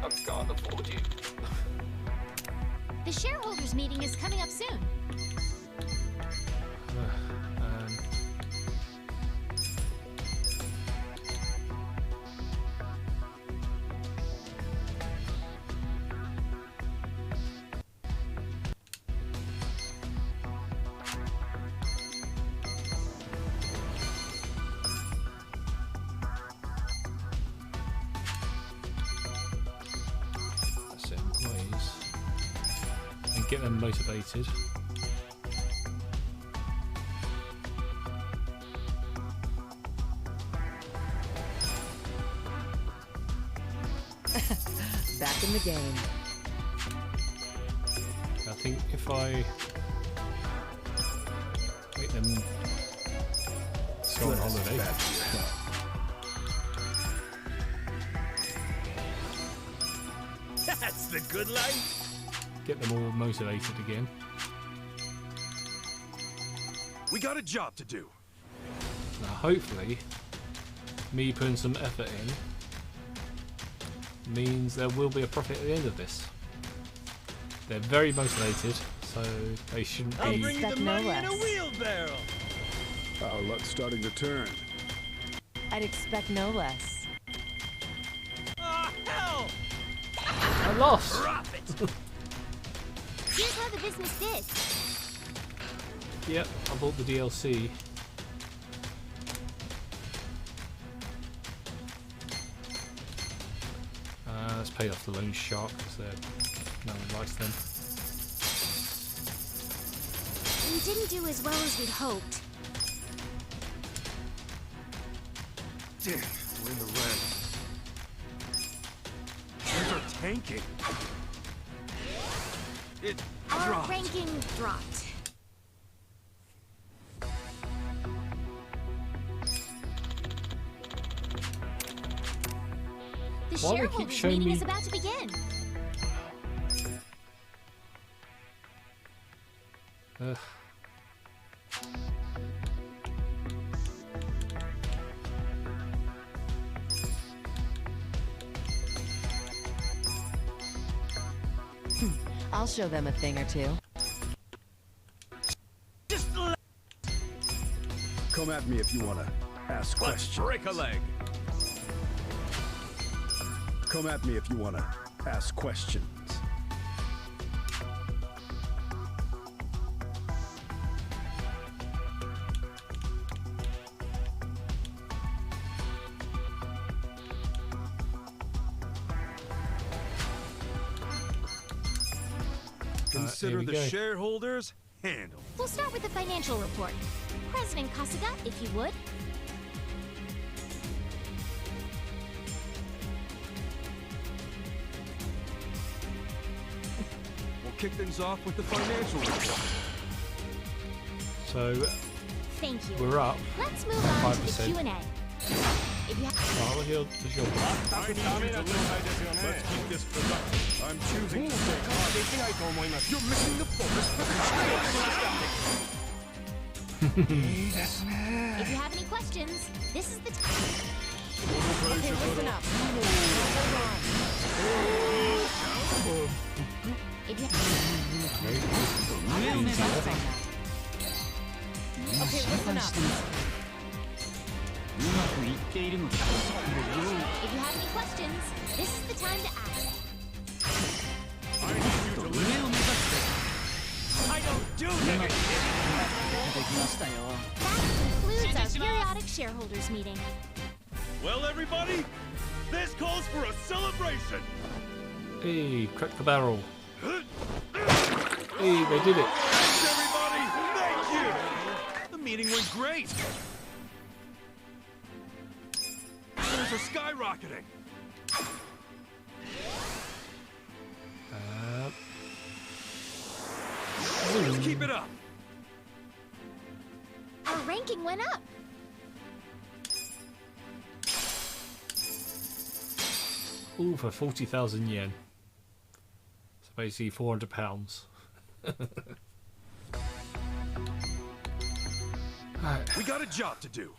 I can't afford you. The shareholders meeting is coming up soon. That's it, employees. And get them motivated. Back in the game. I think if I make them go on holiday. That's the good life. Get them all motivated again. We got a job to do. Now, hopefully, me putting some effort in means there will be a profit at the end of this. They're very motivated, so they shouldn't I'll be. bring you the money in a wheelbarrow. Our luck's starting to turn. I'd expect no less. Oh, hell! I lost. Drop it. Here's how the business did. Yep, I bought the DLC. Let's pay off the loan shark because no one likes them. We didn't do as well as we'd hoped. Damn, we're in the red. Things are tanking. It Our dropped. ranking dropped. The Why do they keep shareholders showing meeting me- is about to begin. Ugh. I'll show them a thing or two. Come at me if you want to ask Let's questions. break a leg. Come at me if you want to ask questions. consider we the go. shareholders handled. We'll start with the financial report. President Kasuga, if you would. We'll kick things off with the financial report. So Thank you. we're up. Let's move on to the 5%. Q&A. If you have... Oh, what's your Let's keep this productive. I'm choosing to stay calm. You're missing the focus for If you have any questions, this is the time. Okay, listen up. If you Okay, listen up. If you have any questions, this is the time to ask. I don't do negative. That concludes our periodic shareholders meeting. Well, everybody, this calls for a celebration. Hey, crack the barrel. Hey, they did it. Thanks, everybody. Thank you. The meeting went great. Shares are skyrocketing. Let's keep it up. Our ranking went up. Ooh, for 40,000 yen. So basically £400. We got a job to do.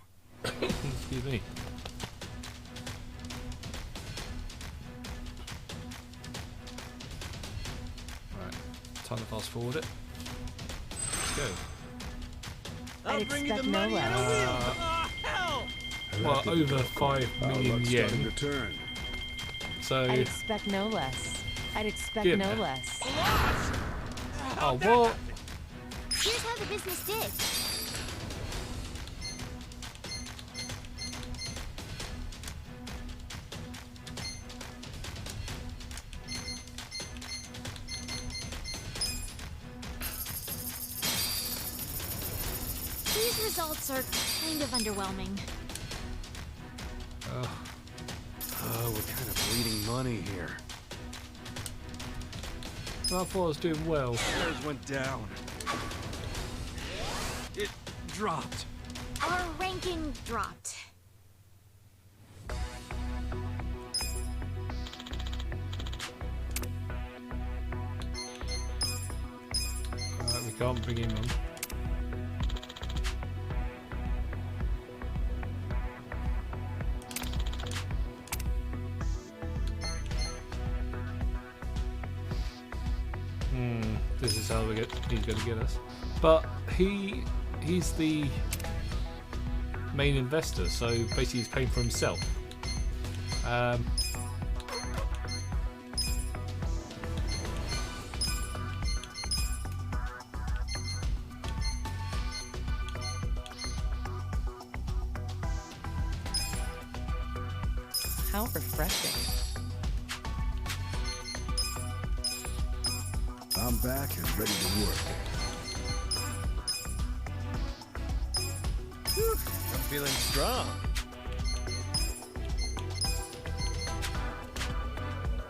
Excuse me. Right, time to fast forward it. Let's go. I'd expect no less. Hell! Well, over 5 million yen. To turn. So, I'd expect no less. I'd expect Give no me. less. oh, what? Here's how the business did. These results are kind of underwhelming. Oh, we're kind of bleeding money here. I thought I was doing well. Shares went down. It dropped. Our ranking dropped. Alright, we can't bring him on. This is how he's going to get us. But he's the main investor, so basically he's paying for himself. How refreshing. I'm back and ready to work. I'm feeling strong.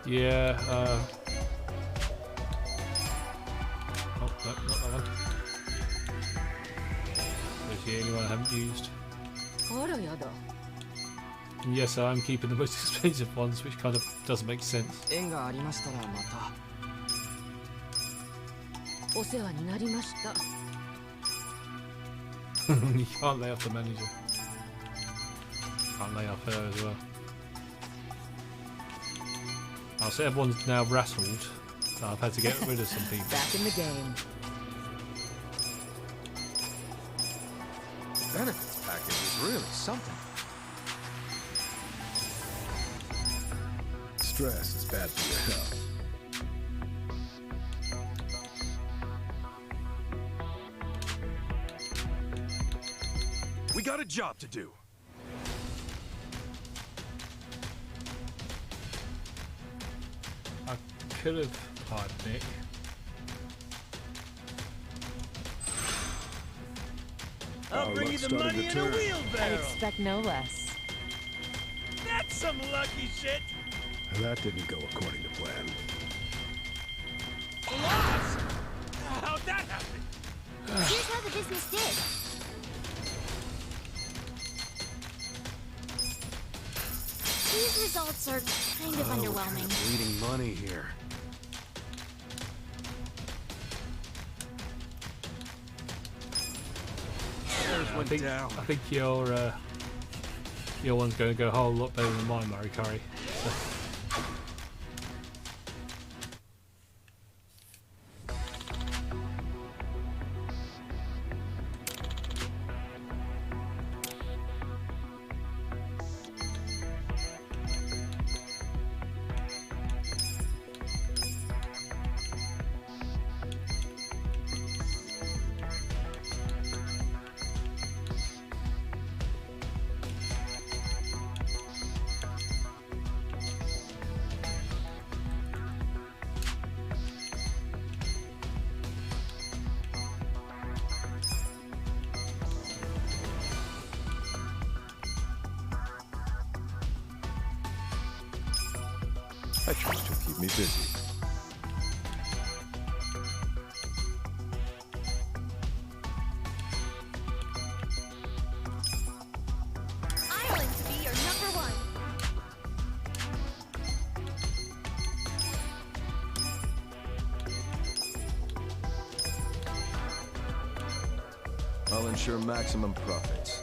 Yeah, oh, no, not that one. There's the only one I haven't used. And yes, I'm keeping the most expensive ones, which kind of doesn't make sense. 縁がありましたらまたお世話になりました You can't lay off the manager. Can't lay off her as well. Oh, so everyone's now rattled. So I've had to get rid of some people. Back in the game. The benefits package is really something. Stress is bad for your health. We got a job to do. I could have hired Nick. I'll bring you the money in a I'd wheelbarrow. expect no less. That's some lucky shit. That didn't go according to plan. Lost? How'd that happen? Here's how the business did. These results are kind of underwhelming. Bleeding money here. I think your one's going to go a whole lot better than mine, Murray Curry. I trust you'll keep me busy. Island to be your number one. I'll ensure maximum profits.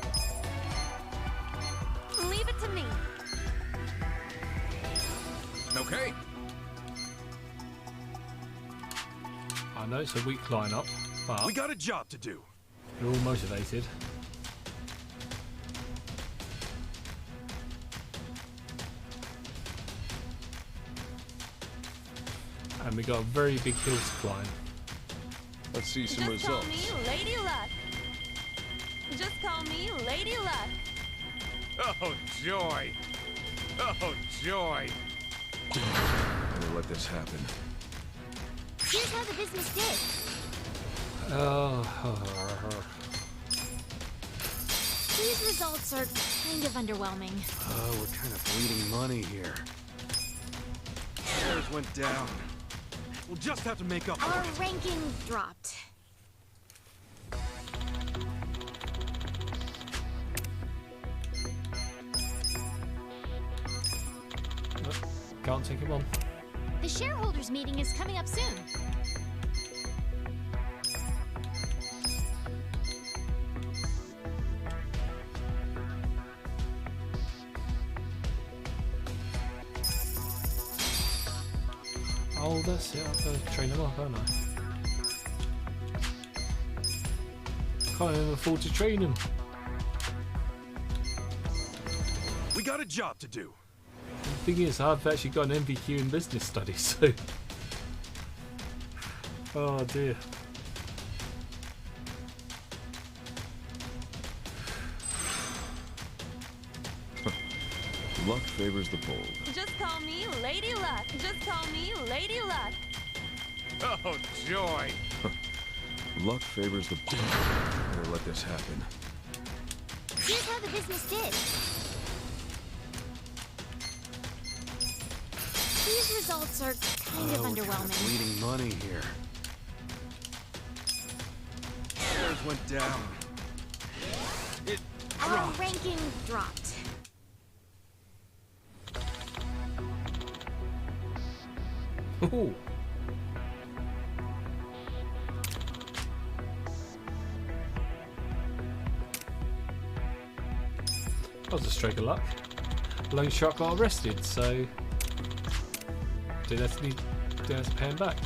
Leave it to me. Okay. I know it's a weak lineup, but We got a job to do. they're all motivated. And we got a very big hill to climb. Let's see some Just call results. me Lady Luck. Just call me Lady Luck. Oh, joy. Oh, joy. I'm gonna let this happen. Here's how the business did. These results are kind of underwhelming. Oh, we're kind of bleeding money here. Shares went down. We'll just have to make up Our for it. ranking dropped. Can't take him on. The shareholders meeting is coming up soon. Oh, that's it. I've got to train him up, haven't I? Can't even afford to train him. We got a job to do. The thing is, I've actually got an MVQ in business studies, so... Oh dear. Luck favors the bold. Just call me Lady Luck. Just call me Lady Luck. Oh, joy. Luck favors the bold. I'm gonna let this happen. Here's how the business did. These results are kind of We're kind of underwhelming. bleeding money here. Shares went down. It Our dropped. ranking dropped. Ooh. That was a stroke of luck. Loan shark got arrested, so didn't have to pay him back.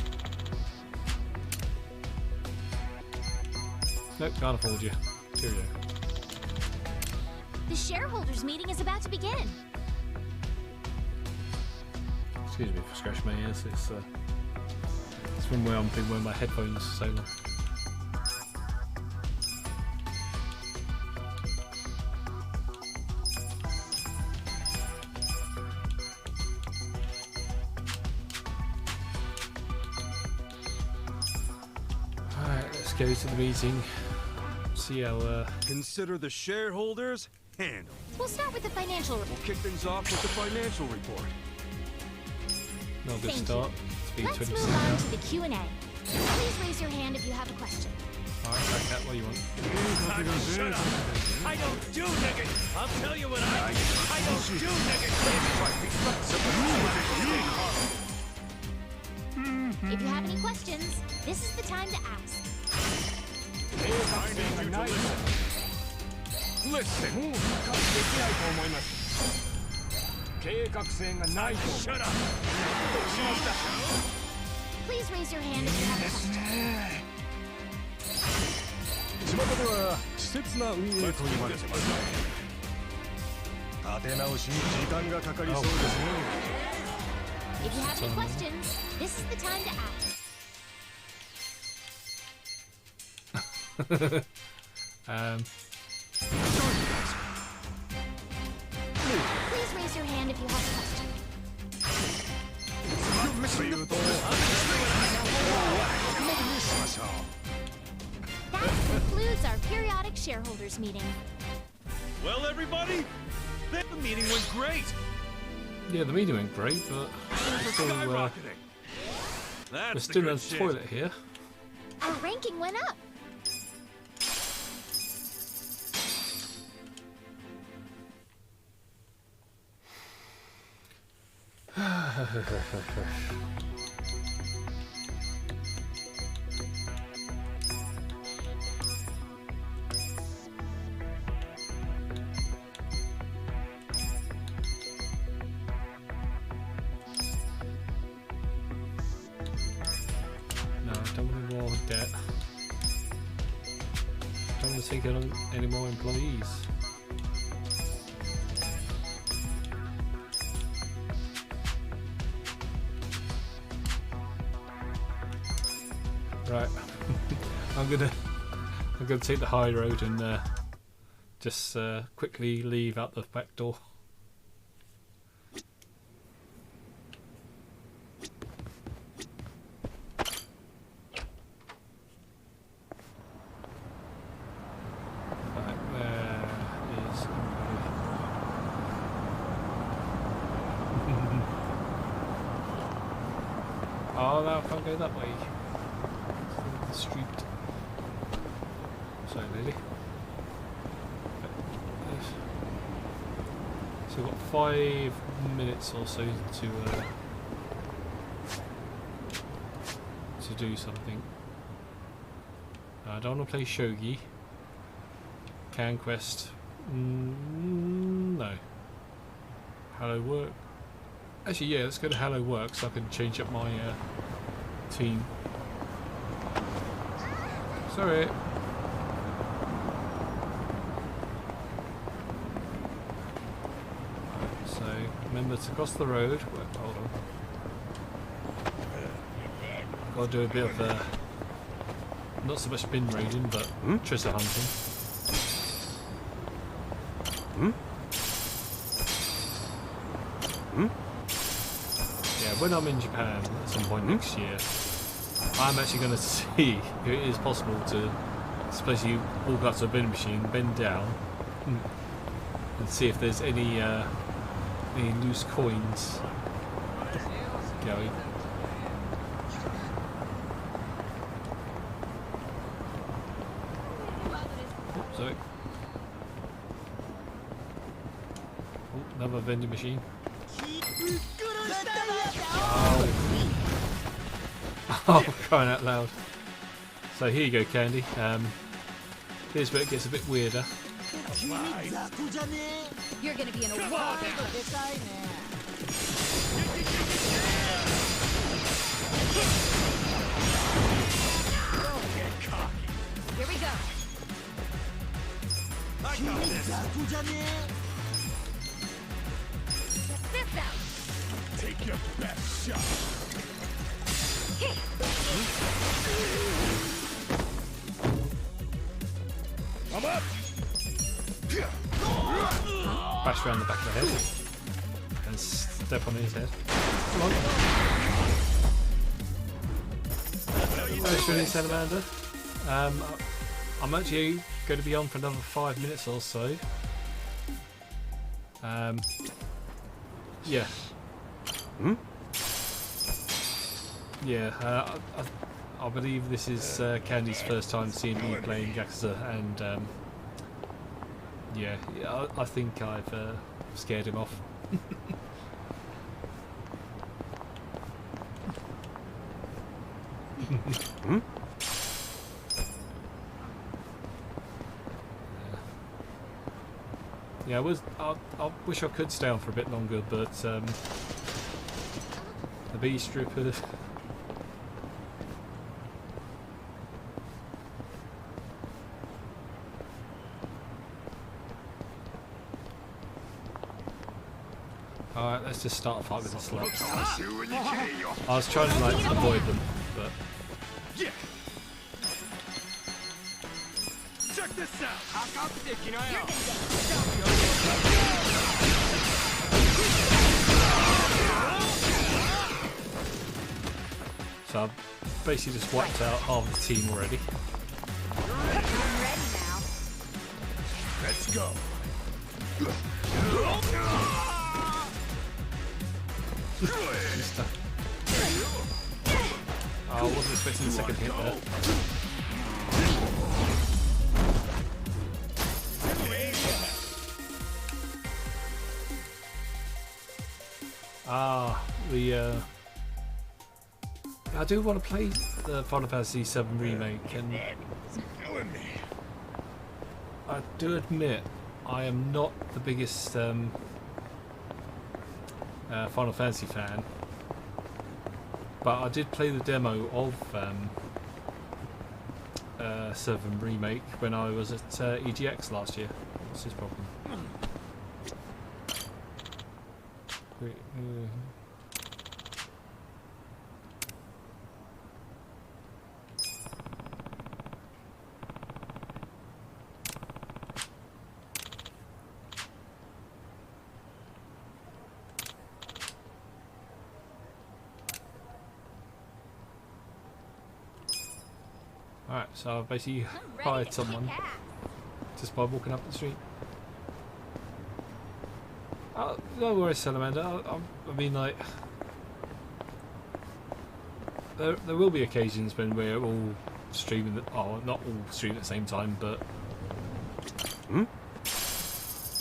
Nope, can't afford you. Cheerio. The shareholders meeting is about to begin. Excuse me for scratching my ears. It's from where I've been wearing my headphones so long. Alright, let's go to the meeting. see how. Consider the shareholders handled. We'll start with the financial report. We'll kick things off with the financial report. Not a good Thank start. you. Let's move on to the Q&A. Please raise your hand if you have a question. Alright, like that. What do you want? Shut up! I don't do negative. I'll tell you what I don't do negative. If you have any questions, this is the time to ask. Listen. Shut up. Please raise your hand if you have a question. 巷では施設な運営と言われてますね。立て直しに時間がかかりそうですね。If you have any questions, this is the time to ask. Please raise your hand if you have a question. That concludes our periodic shareholders meeting. Well, everybody, the meeting went great. Yeah, the meeting went great, but we're still in the toilet here. Our ranking went up. No, I don't want any more debt. Don't want to take on any more employees. Right, I'm gonna take the high road and just quickly leave out the back door. Right, where is everybody? Oh, no, I can't go that way. The street. Sorry, lady. So we've got 5 minutes or so to do something. I don't want to play shogi. Can quest? No. Hello work. Actually, yeah. Let's go to Hello Work so I can change up my team. Sorry. So remember to cross the road. Wait, hold on. Got to do a bit of not so much bin raiding, but treasure hunting. Yeah, when I'm in Japan at some point next year, I'm actually going to see if it is possible to, especially walk up to a vending machine, bend down, and see if there's any loose coins going. Oops, sorry. Oh, another vending machine. Oh, crying out loud. So here you go, Candy. Here's where it gets a bit weirder. You're gonna be in a world of Here we go. I got this. Check this out. Take your best shot. I'm up. Bash around the back of the head and step on his head. Come on. Nice really, Salamander. I'm actually going to be on for another 5 minutes or so. Yeah. Yeah, I believe this is Candy's first time seeing me playing Yakuza, and yeah, I think I've scared him off. Yeah, I wish I could stay on for a bit longer, but the bee stripper. Alright, let's just start a fight with the slugs. I was trying to like avoid them, but Check this out. so I've basically just wiped out half the team already. Let's go. I wasn't expecting the second hit there. I do want to play the Final Fantasy VII Remake, and I do admit I am not the biggest Final Fantasy fan, but I did play the demo of 7 Remake when I was at EGX last year. What's his problem? Alright, so I've basically hired someone just by walking up the street. No worries, Salamander. I mean, like, there will be occasions when we're all streaming, not all streaming at the same time, but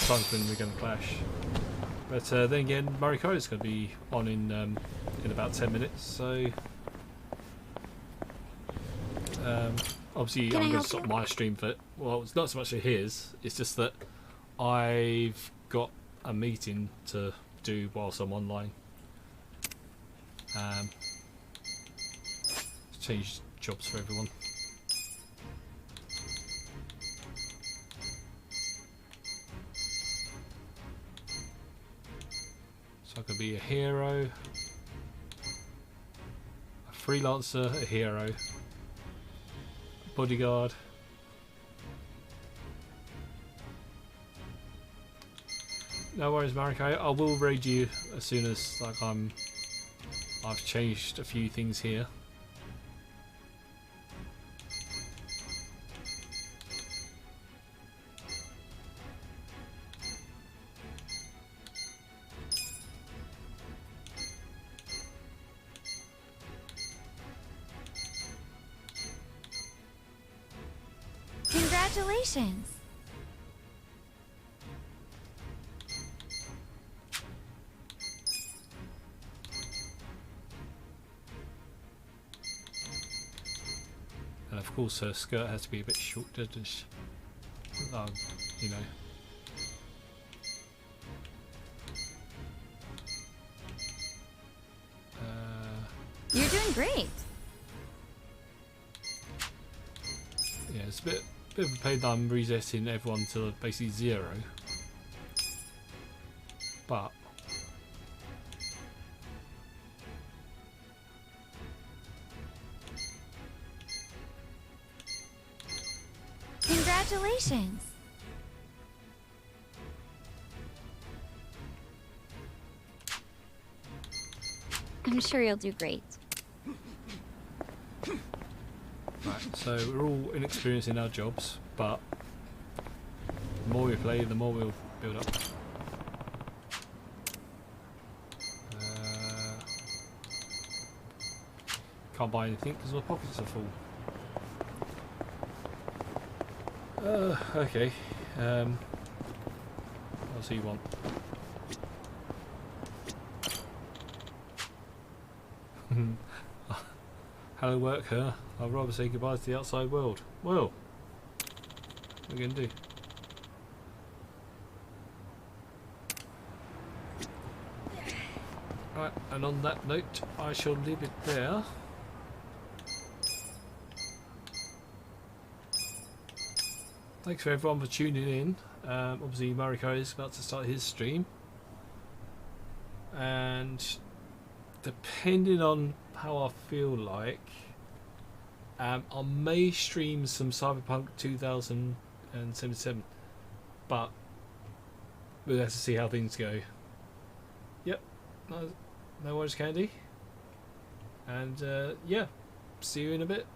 times when we're going to clash. But then again, Mariko is going to be on in about 10 minutes, so obviously I'm going to stop my stream for it. Well, it's not so much for his, it's just that I've got a meeting to do whilst I'm online. Change jobs for everyone. So I could be a hero, a freelancer, a hero, a bodyguard. No worries, Mariko. I will raid you as soon as I've changed a few things here. Congratulations. And of course her skirt has to be a bit short, doesn't she? You know. You're doing great. Yeah, it's a bit of a pain that I'm resetting everyone to basically 0. But Congratulations. I'm sure you'll do great. right, so we're all inexperienced in our jobs, but The more we play, the more we'll build up. Can't buy anything because my pockets are full. Okay. What else do you want? Hello work, huh? I'd rather say goodbye to the outside world. Well, what are we going to do? Right, and on that note, I shall leave it there. Thanks for everyone for tuning in. Obviously Mariko is about to start his stream, and depending on how I feel like, I may stream some Cyberpunk 2077, but we'll have to see how things go. Yep, no worries, Candy, and yeah, see you in a bit.